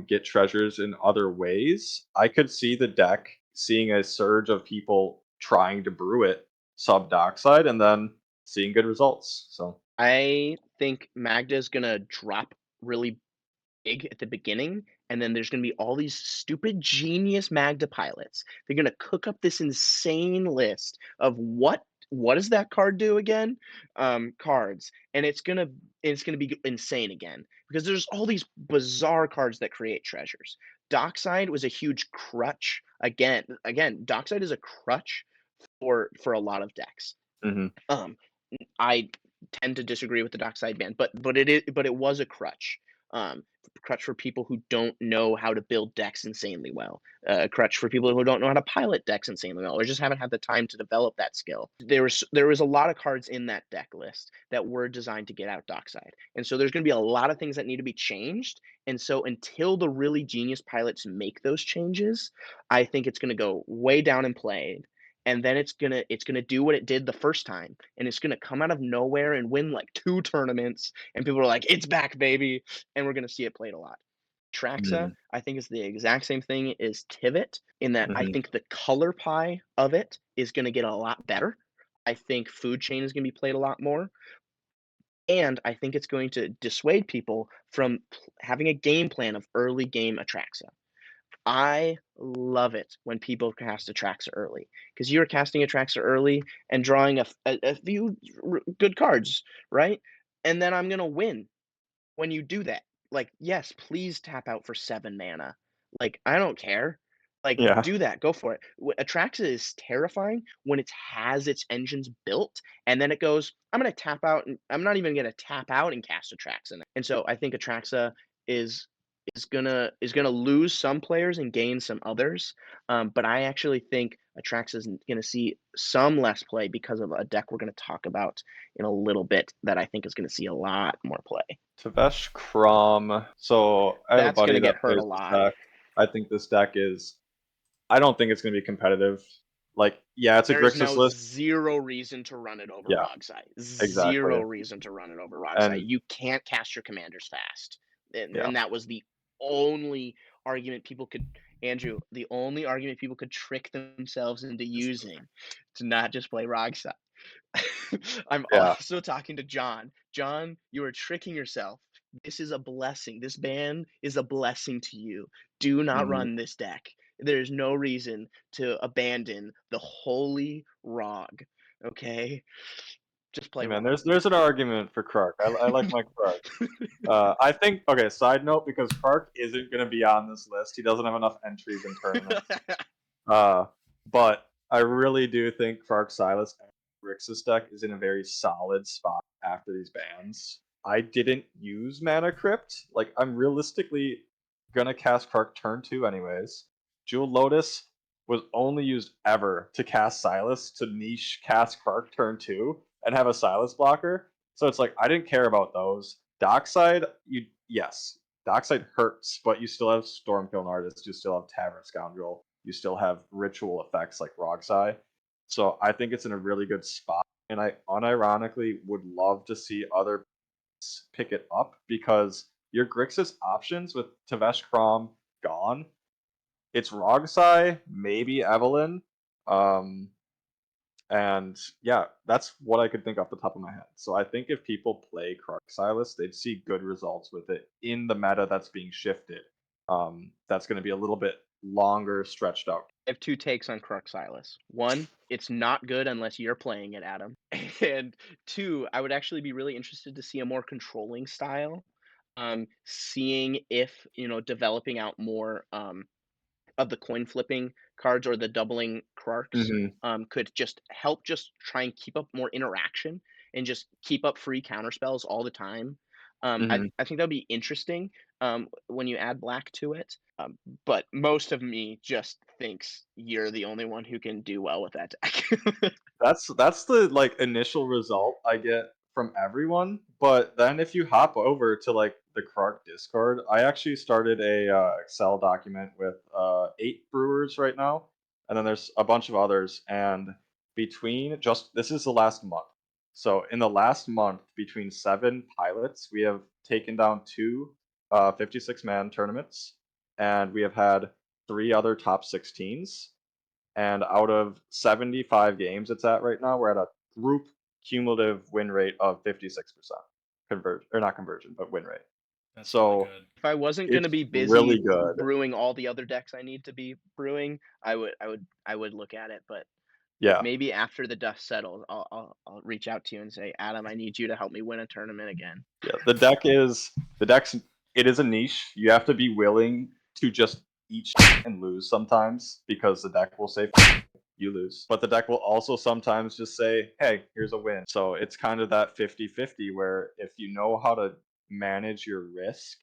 get treasures in other ways. I could see the deck seeing a surge of people trying to brew it sub Dockside and then seeing good results. So I think Magda's gonna drop really big at the beginning, and then there's gonna be all these stupid genius Magda pilots. They're gonna cook up this insane list of what does that card do again? Cards, and it's gonna be insane again because there's all these bizarre cards that create treasures. Dockside was a huge crutch. Again, Dockside is a crutch for a lot of decks. mhm. Um, I tend to disagree with the Dockside ban, but it was a crutch for people who don't know how to build decks insanely well, a crutch for people who don't know how to pilot decks insanely well, or just haven't had the time to develop that skill. There was a lot of cards in that deck list that were designed to get out Dockside, and so there's going to be a lot of things that need to be changed. And so until the really genius pilots make those changes, I think it's going to go way down in play, and then it's gonna do what it did the first time, and it's gonna come out of nowhere and win like 2 tournaments, and people are like, "It's back, baby," and we're gonna see it played a lot. Traxa, Mhm. I think, is the exact same thing as Tivit in that I Mhm. think the color pie of it is gonna get a lot better. I think Food Chain is gonna be played a lot more, and I think it's going to dissuade people from having a game plan of early game Atraxa. I love it when people cast Atraxa early because you're casting Atraxa early and drawing a few good cards, right? And then I'm gonna win when you do that. Like, yes, please tap out for 7 mana. Like, I don't care. Like, Yeah. do that. Go for it. Atraxa is terrifying when it has its engines built, and then it goes, I'm gonna tap out, and I'm not even gonna tap out and cast Atraxa. And so I think Atraxa is is gonna lose some players and gain some others. But I actually think Atraxa is gonna see some less play because of a deck we're gonna talk about in a little bit that I think is gonna see a lot more play. Tavesh Crom. So I have a That's buddy gonna get that hurt a plays this lot. deck. I think this deck is. I don't think it's going to be competitive. Like, yeah, it's a There's Grixis now list. zero reason to run it over Yeah, Rogsite. exactly. Zero reason to run it over Rogsite. And You can't cast your commanders fast. yeah, And that was the only argument people could, Andrew, the only argument people could trick themselves into using to not just play Rogsite. I'm yeah. also talking to John. John, you are tricking yourself. This is a blessing. This ban is a blessing to you. Do not Mhm. run this deck. There's no reason to abandon the holy Rog. Okay? Just Hey play man, Rog. there's an argument for Krark. I like my Krark. I think okay. Side note, because Krark isn't going to be on this list. He doesn't have enough entries in tournaments. Uh, but I really do think Krark Silas and Grixis deck is in a very solid spot after these bans. I didn't use Mana Crypt. Like, I'm realistically gonna cast Krark turn 2 anyways. Jewel Lotus was only used ever to cast Silas to niche cast Krark turn 2 and have a Silas blocker. So it's like I didn't care about those. Dockside, yes, Dockside hurts, but you still have Stormkill Artist, you still have Tavern Scoundrel, you still have ritual effects like Rogsai. So I think it's in a really good spot. And I unironically would love to see other pick it up because your Grixis options with Tavesh Crom gone. It's Rogsai, maybe Evelyn. Um, and yeah, that's what I could think off the top of my head. So I think if people play Krark Silas, they'd see good results with it in the meta that's being shifted. That's going to be a little bit longer, stretched out. I have two takes on Crux Silas. One, it's not good unless you're playing it, Adam. And two, I would actually be really interested to see a more controlling style. Seeing if, developing out more of the coin flipping cards or the doubling Krarks Mm-hmm. could just help just try and keep up more interaction. and just keep up free counter spells all the time. Mhm. I think that'd be interesting when you add black to it. But most of me just thinks you're the only one who can do well with that deck. That's the like initial result I get from everyone. But then if you hop over to like the Krark Discord, I actually started a Excel document with 8 brewers right now, and then there's a bunch of others. And between just this is the last month. So in the last month, between 7 pilots, we have taken down 56-man tournaments, and we have had 3 other top 16s. And out of 75 games it's at right now, we're at a group cumulative win rate of 56% conversion, or not conversion, but win rate. That's really So good. If I wasn't going to it's be really busy good. brewing all the other decks I need to be brewing, I would look at it. But Yeah, maybe after the dust settles, I'll reach out to you and say, Adam, I need you to help me win a tournament again. yeah. It is a niche. You have to be willing to just eat and lose sometimes because the deck will say you lose. But the deck will also sometimes just say, hey, here's a win. So it's kind of that 50-50 where if you know how to manage your risk,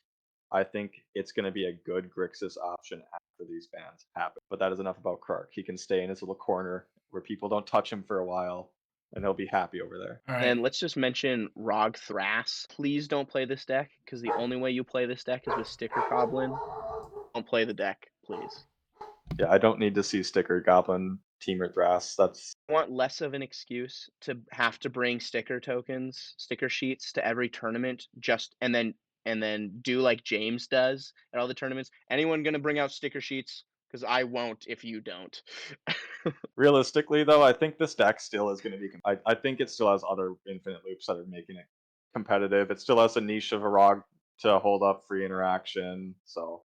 I think it's going to be a good Grixis option after these bans happen. But that is enough about Krark. He can stay in his little corner where people don't touch him for a while, and he'll be happy over there. All right. And let's just mention Rog Thras. Please don't play this deck, because the only way you play this deck is with Sticker Goblin. Don't play the deck, please. Yeah, I don't need to see Sticker Goblin Teamer Thras. That's I want less of an excuse to have to bring sticker tokens, sticker sheets to every tournament, and then do like James does at all the tournaments. Anyone gonna bring out sticker sheets? Because I won't if you don't. realistically though. I think this deck still is going to be. I think it still has other infinite loops that are making it competitive. It still has a niche of a Rog to hold up free interaction. So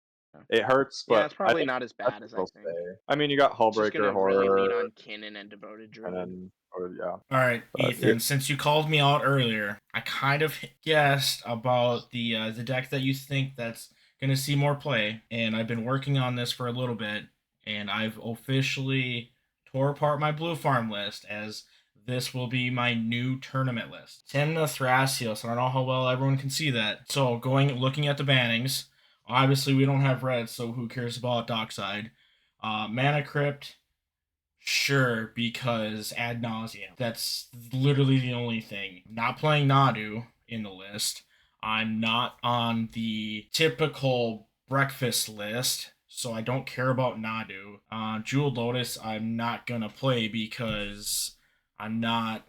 it hurts, Yeah, but it's I probably think not as that's bad as what I they'll think. stay. I mean, you got It's just Hullbreaker gonna really lean Horror, on Kinnan and Devoted and Druid. then yeah. All right, But Ethan. Since you called me out earlier, I kind of guessed about the deck that you think that's gonna see more play, and I've been working on this for a little bit, and I've officially tore apart my blue farm list as this will be my new tournament list. Tymna Thrasios. I don't know how well everyone can see that. So looking at the bannings, obviously we don't have red, so who cares about Dockside? Mana Crypt. Sure, because ad nauseum. That's literally the only thing. Not playing Nadu in the list. I'm not on the typical breakfast list, so I don't care about Nadu. Jeweled Lotus, I'm not gonna play because I'm not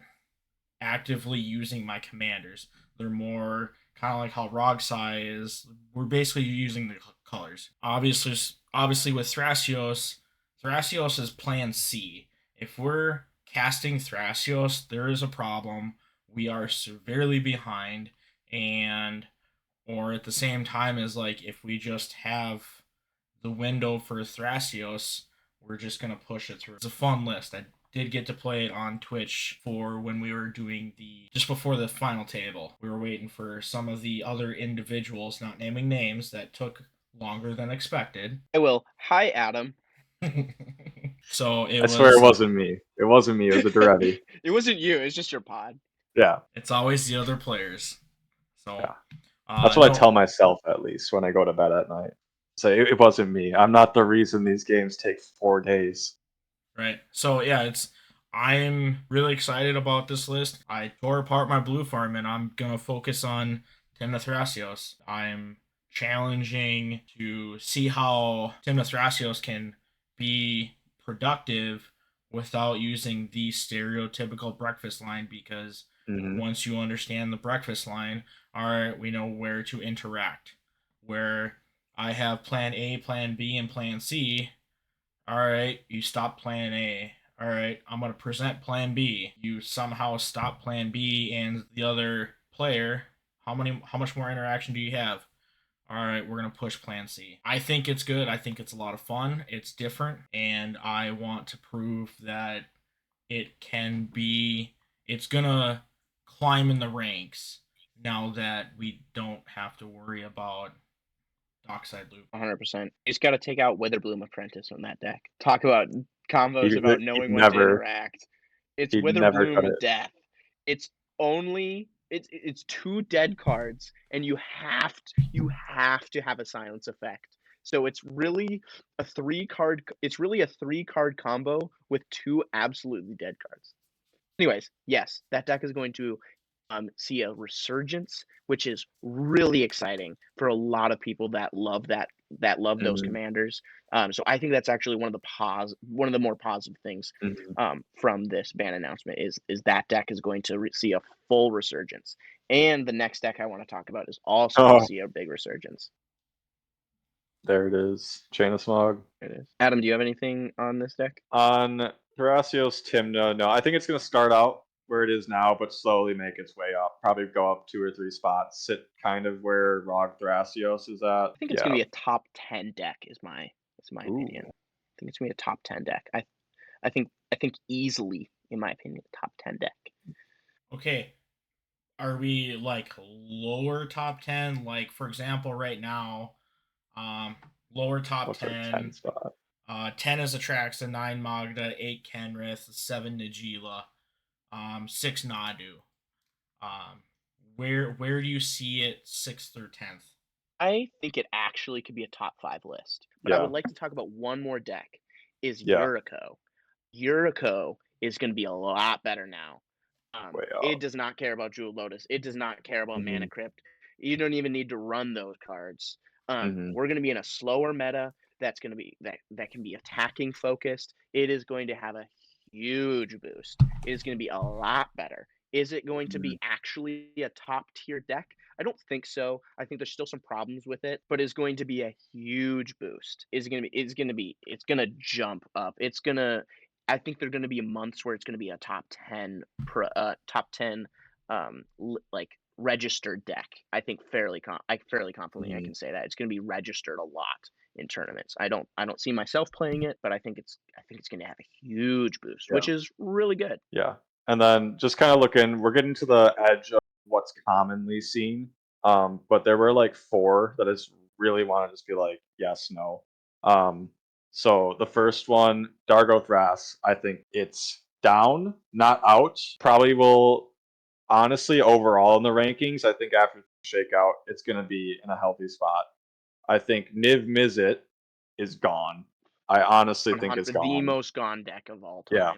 actively using my commanders. They're more kind of like how Rogsai is. We're basically using the colors. Obviously with Thrasios, Thrasios is plan C. If we're casting Thrasios, there is a problem. We are severely behind, and or at the same time as like if we just have the window for Thrasios, we're just gonna push it through. It's a fun list. I did get to play it on Twitch for when we were doing just before the final table. We were waiting for some of the other individuals, not naming names, that took longer than expected. I will. Hi, Adam. So I swear it wasn't me. It wasn't me. It was a Duretti. It wasn't you. It's just your pod. Yeah, it's always the other players. So yeah. That's what I no, tell myself at least when I go to bed at night. Say it wasn't me. I'm not the reason these games take 4 days. right. So yeah, I'm really excited about this list. I tore apart my blue farm and I'm gonna focus on Tymna Thrasios. I'm challenging to see how Tymna Thrasios can be productive without using the stereotypical breakfast line, because Mhm. once you understand the breakfast line, all right, we know where to interact. Where I have plan A, plan B, and plan C. All right, you stop plan A. All right, I'm going to present plan B. You somehow stop plan B and the other player. How much more interaction do you have? All right, we're going to push plan C. I think it's good. I think it's a lot of fun. It's different, and I want to prove that it's going to climb in the ranks now that we don't have to worry about Dockside Loop. 100%. You just got to take out Witherbloom Apprentice on that deck. Talk about combos He'd about knowing when to never, interact. It's he'd never cut Witherbloom it. death. It's only it's 2 dead cards, and you have to have a silence effect. So it's really a 3-card combo with 2 absolutely dead cards. Anyways, yes, that deck is going to see a resurgence, which is really exciting for a lot of people that love those Mhm, commanders. So I think that's actually one of the more positive things mhm. from this ban announcement is that deck is going to see a full resurgence, and the next deck I want to talk about is also going to Oh, see a big resurgence. there it is. Chain of Smog. It is. Adam, do you have anything on this deck? On Thrasios Timna, no, I think it's going to start out where it is now, but slowly make its way up. Probably go up 2 or 3 spots, sit kind of where Rog Thrasios is at. I think it's going Yeah. to be a top 10 deck is my opinion. Ooh. I think it's going to be a top 10 deck. I think easily, in my opinion, top 10 deck. Okay, are we like lower top 10? Like for example, right now, um, lower top What's our 10 10. spot? 10 is Atraxa, 9 Magda, 8 Kenrith, 7 Najila, 6 Nadu. Um, where do you see it 6th through 10th? I think it actually could be a top 5 list. But I Yeah. would like to talk about one more deck is Yeah. Yuriko. Yuriko is going to be a lot better now. Way It up. does not care about Jewel Lotus. It does not care about Hmm. Mana Crypt. You don't even need to run those cards. Hmm. We're going to be in a slower meta that's going to be that can be attacking focused. It is going to have a huge boost. It is going to be a lot better. Is it going to Hmm. be actually a top tier deck? I don't think so. I think there's still some problems with it, but it's going to be a huge boost. It's going to jump up. I think there are going to be months where it's going to be a top 10 like registered deck. I think fairly confidently I Hmm. can say that. It's going to be registered a lot in tournaments. I don't see myself playing it, but I think it's going to have a huge boost, Yeah. which is really good. Yeah. And then just kind of looking, we're getting to the edge of what's commonly seen. But there were like 4 that I just really want to just be like, yes, no. Um, so the first one, Dargo Thras, I think it's down, not out. Probably will, honestly, overall in the rankings, I think after the shakeout, it's going to be in a healthy spot. I think Niv Mizzet is gone. I honestly think it's 100, the gone. most gone deck of all Yeah.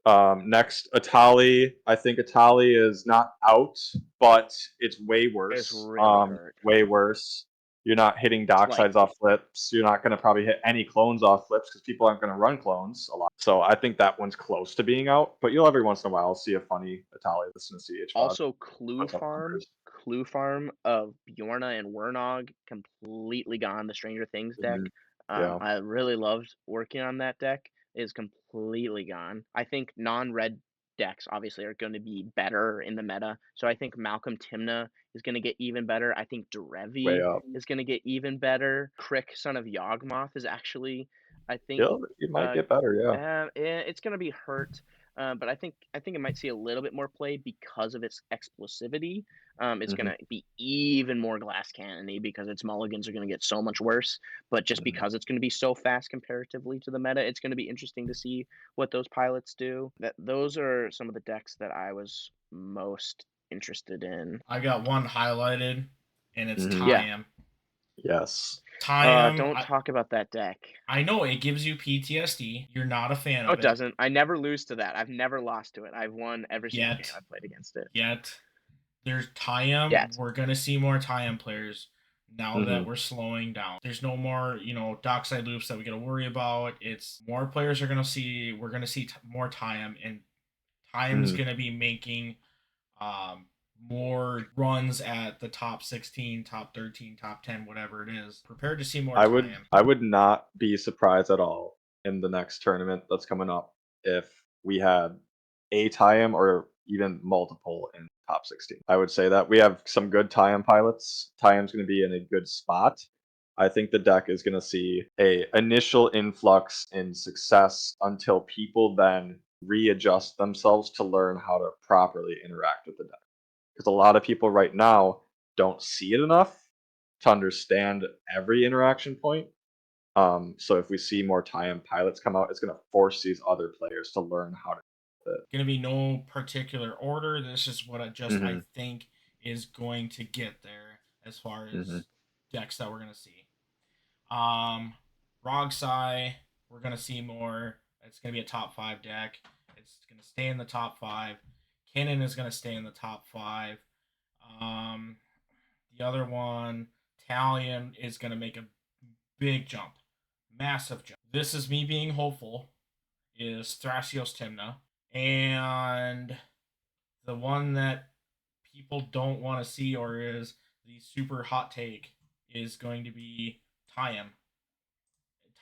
time. Next, Atali. I think Atali is not out, but it's way It's worse. really hurt. Way worse. You're not hitting It's like docksides off flips. You're not going to probably hit any clones off flips because people aren't going to run clones a lot. So I think that one's close to being out. But you'll every once in a while see a funny Atali that's in a CH5. also Clue Puts up Farm. numbers. Clue Farm of Bjorna and Wernog completely gone. The Stranger Things deck. Mhm. Yeah. I really loved working on that deck. Is completely gone. I think non-red decks obviously are going to be better in the meta. So I think Malcolm Timna is going to get even better. I think Way Derevi up. is going to get even better. Crick, son of Yawgmoth, is actually, I think, Yeah, it might uh, get better. Yeah. it's going to be hurt. But I think it might see a little bit more play because of its explosivity. It's Hmm. going to be even more glass cannony because its mulligans are going to get so much worse. But just Hmm. because it's going to be so fast comparatively to the meta, it's going to be interesting to see what those pilots do. Those are some of the decks that I was most interested in. I got one highlighted, and it's Hmm. Yeah. Tayam. Yes. Tayam, Don't talk about that deck. I know it gives you PTSD. You're not a fan No, of it it doesn't. I never lose to that. I've never lost to it. I've won every single game yet. I've played against it. Yet there's Tayam. Yet. We're gonna see more Tayam players now that Hmm. we're slowing down. There's no more, dockside loops that we gotta worry about. It's more players are gonna see. We're gonna see more Tayam, and Tayam's Hmm. gonna be making more runs at the top 16, top 13, top 10, whatever it is. Prepared to see more Tayam. I would not be surprised at all in the next tournament that's coming up if we had a Tayam or even multiple in top 16. I would say that we have some good Tayam pilots. Tayam's going to be in a good spot. I think the deck is going to see a initial influx in success until people then readjust themselves to learn how to properly interact with the deck. Because a lot of people right now don't see it enough to understand every interaction point. So if we see more Tayam pilots come out, it's going to force these other players to learn how to. it. Going to be no particular order. This is what I think is going to get there as far as decks that we're going to see. Rogsai, we're going to see more. It's going to be a top 5 deck. It's going to stay in the top 5. Kinnan is going to stay in the top 5. The other one, Talion, is going to make a big jump. Massive jump. This is me being hopeful, is Thrasios Tymna. And the one that people don't want to see, or is the super hot take, is going to be Tayam.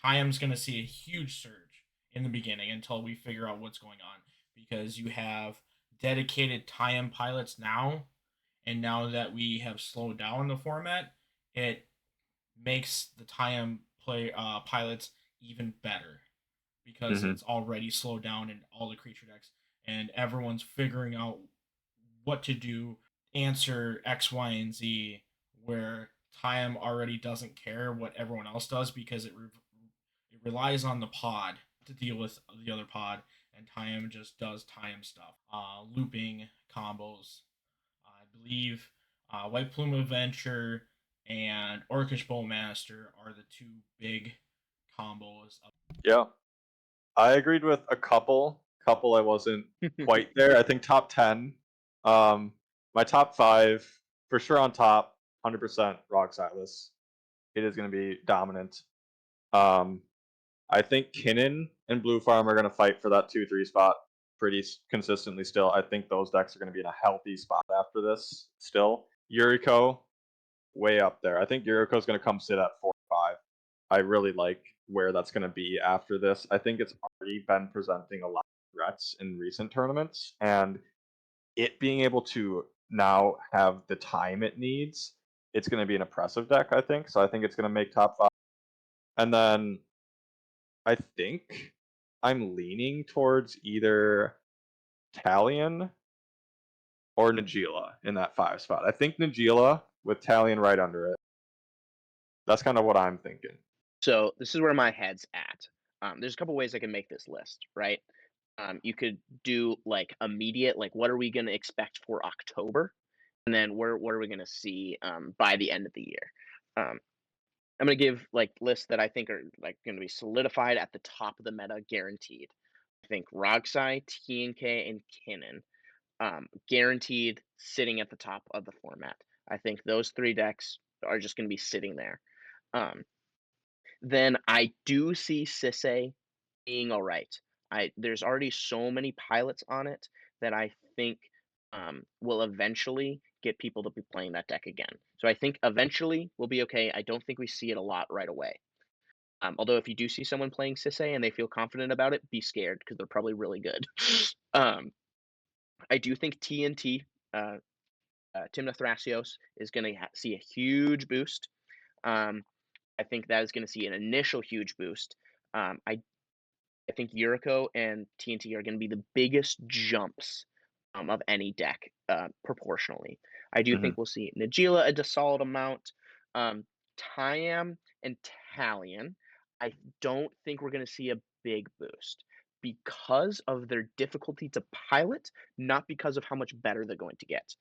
Tayam's going to see a huge surge in the beginning until we figure out what's going on, because you have dedicated Tayam pilots now, and now that we have slowed down the format, it makes the Tayam pilots even better, because it's already slowed down in all the creature decks, and everyone's figuring out what to do, answer X, Y, and Z, where Tayam already doesn't care what everyone else does, because it relies on the pod to deal with the other pod, and Tayam just does Tayam stuff. Looping combos. I believe White Plume Adventure and Orcish Bowmaster are the two big combos. Yeah. I agreed with a couple. I wasn't quite there. I think top 10. My top 5, for sure on top, 100% Rock Silas. It is going to be dominant. I think Kinnan and Blue Farm are going to fight for that 2-3 spot pretty consistently still. I think those decks are going to be in a healthy spot after this still. Yuriko, way up there. I think Yuriko is going to come sit at 4-5. I really like where that's going to be after this. I think it's already been presenting a lot of threats in recent tournaments, and it being able to now have the time it needs, it's going to be an oppressive deck, I think. So I think it's going to make top 5. And then I think I'm leaning towards either Talion or Najeela in that 5 spot. I think Najeela with Talion right under it. That's kind of what I'm thinking. So this is where my head's at. There's a couple ways I can make this list, right? You could do like immediate, like what are we going to expect for October, and then what are we going to see by the end of the year. I'm going to give like lists that I think are like going to be solidified at the top of the meta, guaranteed. I think Rogsai, TNK, and Kinnan, guaranteed sitting at the top of the format. I think those 3 decks are just going to be sitting there. Then I do see Sisay being all right. There's already so many pilots on it that I think will eventually get people to be playing that deck again. So I think eventually we'll be okay. I don't think we see it a lot right away. Although if you do see someone playing Sisay and they feel confident about it, be scared because they're probably really good. I do think TNT, Tymna Thrasios, is going to see a huge boost. I think that is going to see an initial huge boost. I think Yuriko and TNT are going to be the biggest jumps of any deck proportionally. I do think we'll see Najeela a solid amount. Tayam and Talion, I don't think we're going to see a big boost because of their difficulty to pilot, not because of how much better they're going to get.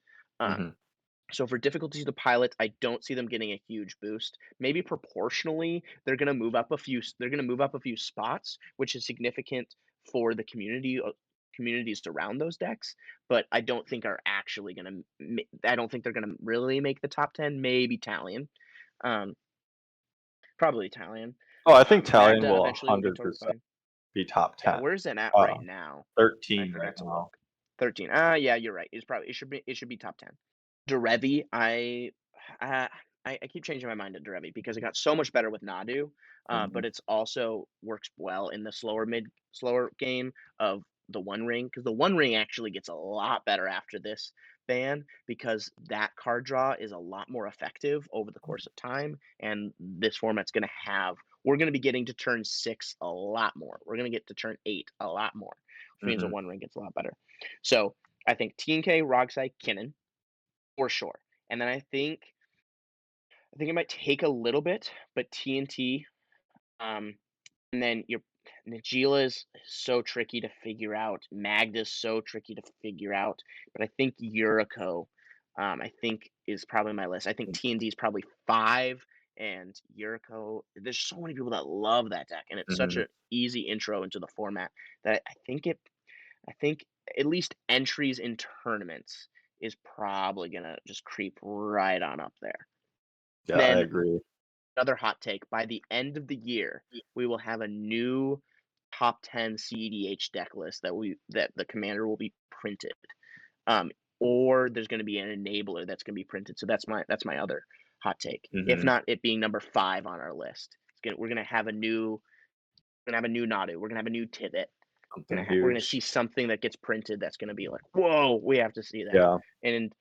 So for difficulty to pilot, I don't see them getting a huge boost. Maybe proportionally, they're going to move up a few. They're going to move up a few spots, which is significant for the communities around those decks. But I don't think are actually going to. I don't think they're going to really make the top 10. Maybe Talion, probably Talion. Oh, I think Talion Magda will eventually will be 100% totally fine. be top 10. Yeah, where's it at right now? 13 I right forgot to now. look. 13. Yeah, you're right. It should be top 10. Derevi, I keep changing my mind at Derevi because it got so much better with Nadu, but it's also works well in the slower game of the One Ring, because the One Ring actually gets a lot better after this ban because that card draw is a lot more effective over the course of time, and this format's we're going to be getting to turn 6 a lot more. We're going to get to turn 8 a lot more, which means the One Ring gets a lot better. So I think TNK, Rogsai, Kinnan, for sure. And then I think it might take a little bit, but TNT, and then Najila is so tricky to figure out. Magda's so tricky to figure out. But I think Yuriko, I think is probably my list. I think TND is probably 5, and Yuriko. There's so many people that love that deck, and it's such Mhm. an easy intro into the format that I think at least entries in tournaments is probably gonna just creep right on up there. Yeah, I Then agree. another hot take, by the end of the year, we will have a new top 10 CEDH deck list that the commander will be printed. Or there's going to be an enabler that's going to be printed. So that's my other hot take. If Mhm. not, it being number 5 on our list. We're going to have a new Nadu. We're going to have a new Tivit. Something We're gonna see huge. something that gets printed that's gonna be like, whoa, we have to see that. Yeah. And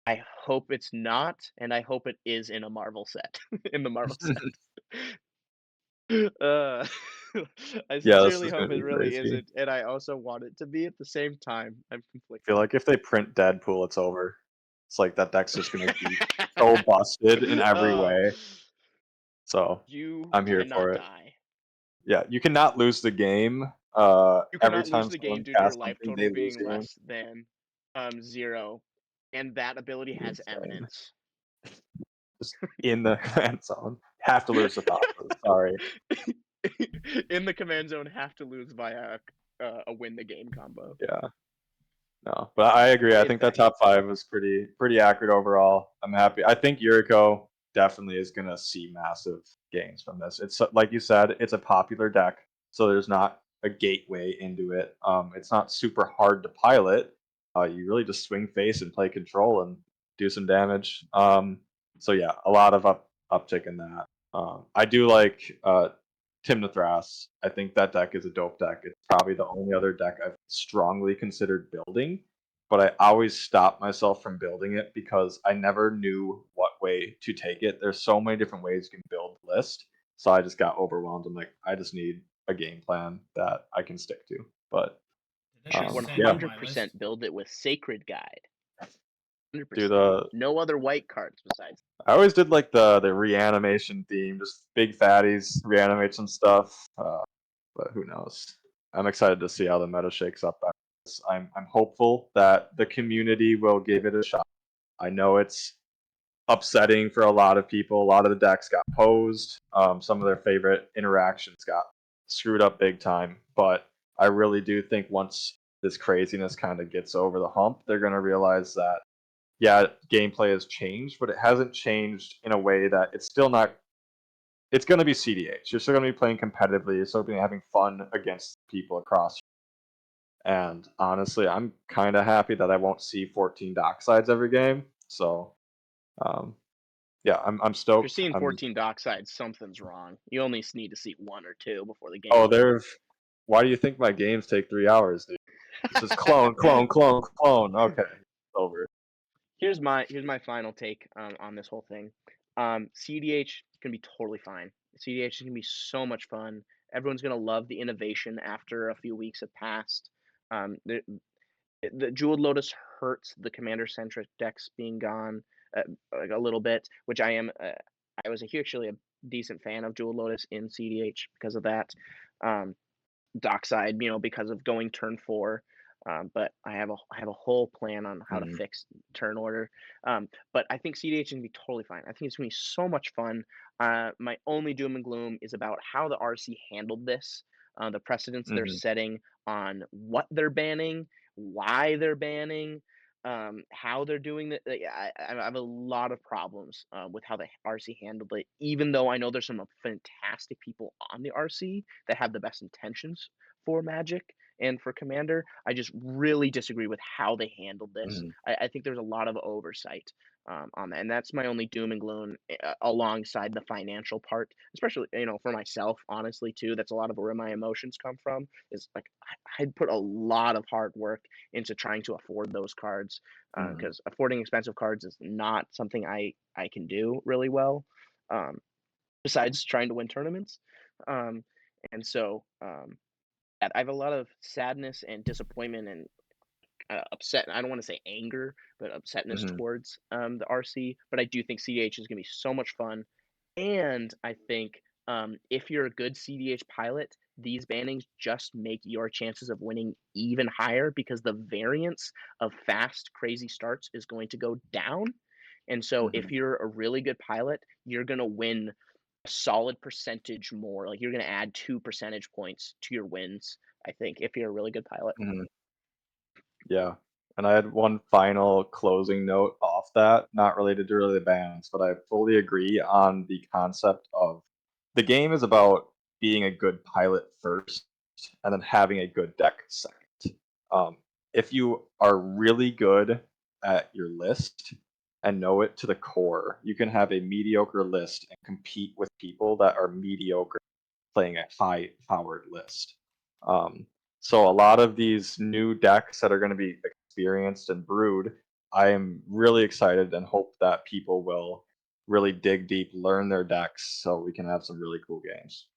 I hope it's not, and I hope it is in a Marvel set, in the Marvel set. Uh, I Yeah, this sincerely is hope gonna it be really crazy. isn't, and I also want it to be at the same time. I'm I feel conflicted. like if they print Deadpool, it's over. It's like that deck's just gonna be so busted in every Uh, way. So you I'm here cannot for it. die. Yeah, you cannot lose the game. You Every cannot lose time the someone game due to your casts life something, total they lose being the game. less than 0, and that ability has Insane. eminence. Just in the command zone. Have to lose the Thassa's. Sorry. In the command zone, have to lose via a win the game combo. Yeah. No, but I agree. I In think that fact, top 5 was pretty accurate overall. I'm happy. I think Yuriko definitely is gonna see massive gains from this. It's like you said, it's a popular deck, so there's not a gateway into it. It's not super hard to pilot. You really just swing face and play control and do some damage. So yeah, a lot of uptick in that. I do like Timnathras. I think that deck is a dope deck. It's probably the only other deck I've strongly considered building, but I always stop myself from building it because I never knew what way to take it. There's so many different ways you can build a list, so I just got overwhelmed. I'm like, I just need a game plan that I can stick to. But Didn't should this say yeah, on my list? 100% build it with Sacred Guide. do 100%. the No other white cards besides. I always did like the reanimation theme, just big fatties reanimate some stuff. But who knows? I'm excited to see how the meta shakes up. I'm hopeful that the community will give it a shot. I know it's upsetting for a lot of people. A lot of the decks got posed. Some of their favorite interactions got screwed up big time. But I really do think once this craziness kind of gets over the hump, they're going to realize that yeah, gameplay has changed, but it hasn't changed in a way that it's still not. It's going to be CDH. You're still going to be playing competitively. You're still going to be having fun against people across. And honestly, I'm kind of happy that I won't see 14 docksides every game. So, um, yeah, I'm If you're stoked. seeing 14 docksides, something's wrong. You only need to see 1 or 2 before the Oh, game's over. there's. Why do you think my games take 3 hours, dude? It's just clone, clone, clone, clone. Okay, it's over. Here's my final take on this whole thing. CDH is gonna be totally fine. CDH is gonna be so much fun. Everyone's gonna love the innovation after a few weeks have passed. The Jeweled Lotus hurts the commander centric decks being gone like a little bit, which I am. I was actually a decent fan of Jeweled Lotus in CDH because of that. Um, Dockside, because of going turn 4. But I have a whole plan on how to Mhm. fix turn order. But I think CDH is gonna be totally fine. I think it's gonna be so much fun. My only doom and gloom is about how the RC handled this, the precedents they're Mhm. setting on what they're banning, why they're banning, how they're doing that. I have a lot of problems with how the RC handled it. Even though I know there's some fantastic people on the RC that have the best intentions for Magic and for Commander. I just really disagree with how they handled this. Mhm. I think there's a lot of oversight on that, and that's my only doom and gloom alongside the financial part, especially for myself, honestly too. That's a lot of where my emotions come from. Is like I'd put a lot of hard work into trying to afford those cards Mhm. because affording expensive cards is not something I can do really well. Besides trying to win tournaments. Um, and so I have a lot of sadness and disappointment and upset. I don't want to say anger, but upsetness Mhm. towards the RC. But I do think CDH is going to be so much fun, and I think if you're a good CDH pilot, these bannings just make your chances of winning even higher because the variance of fast, crazy starts is going to go down. And so if you're a really good pilot, you're going to win a solid percentage more. Like you're going to add 2 percentage points to your wins, I think, if you're a really good pilot. Yeah. And I had one final closing note off that, not related to really the bans, but I fully agree on the concept of the game is about being a good pilot first and then having a good deck second. If you are really good at your list and know it to the core, you can have a mediocre list and compete with people that are mediocre playing a high powered list. So a lot of these new decks that are going to be experienced and brewed, I am really excited and hope that people will really dig deep, learn their decks, so we can have some really cool games.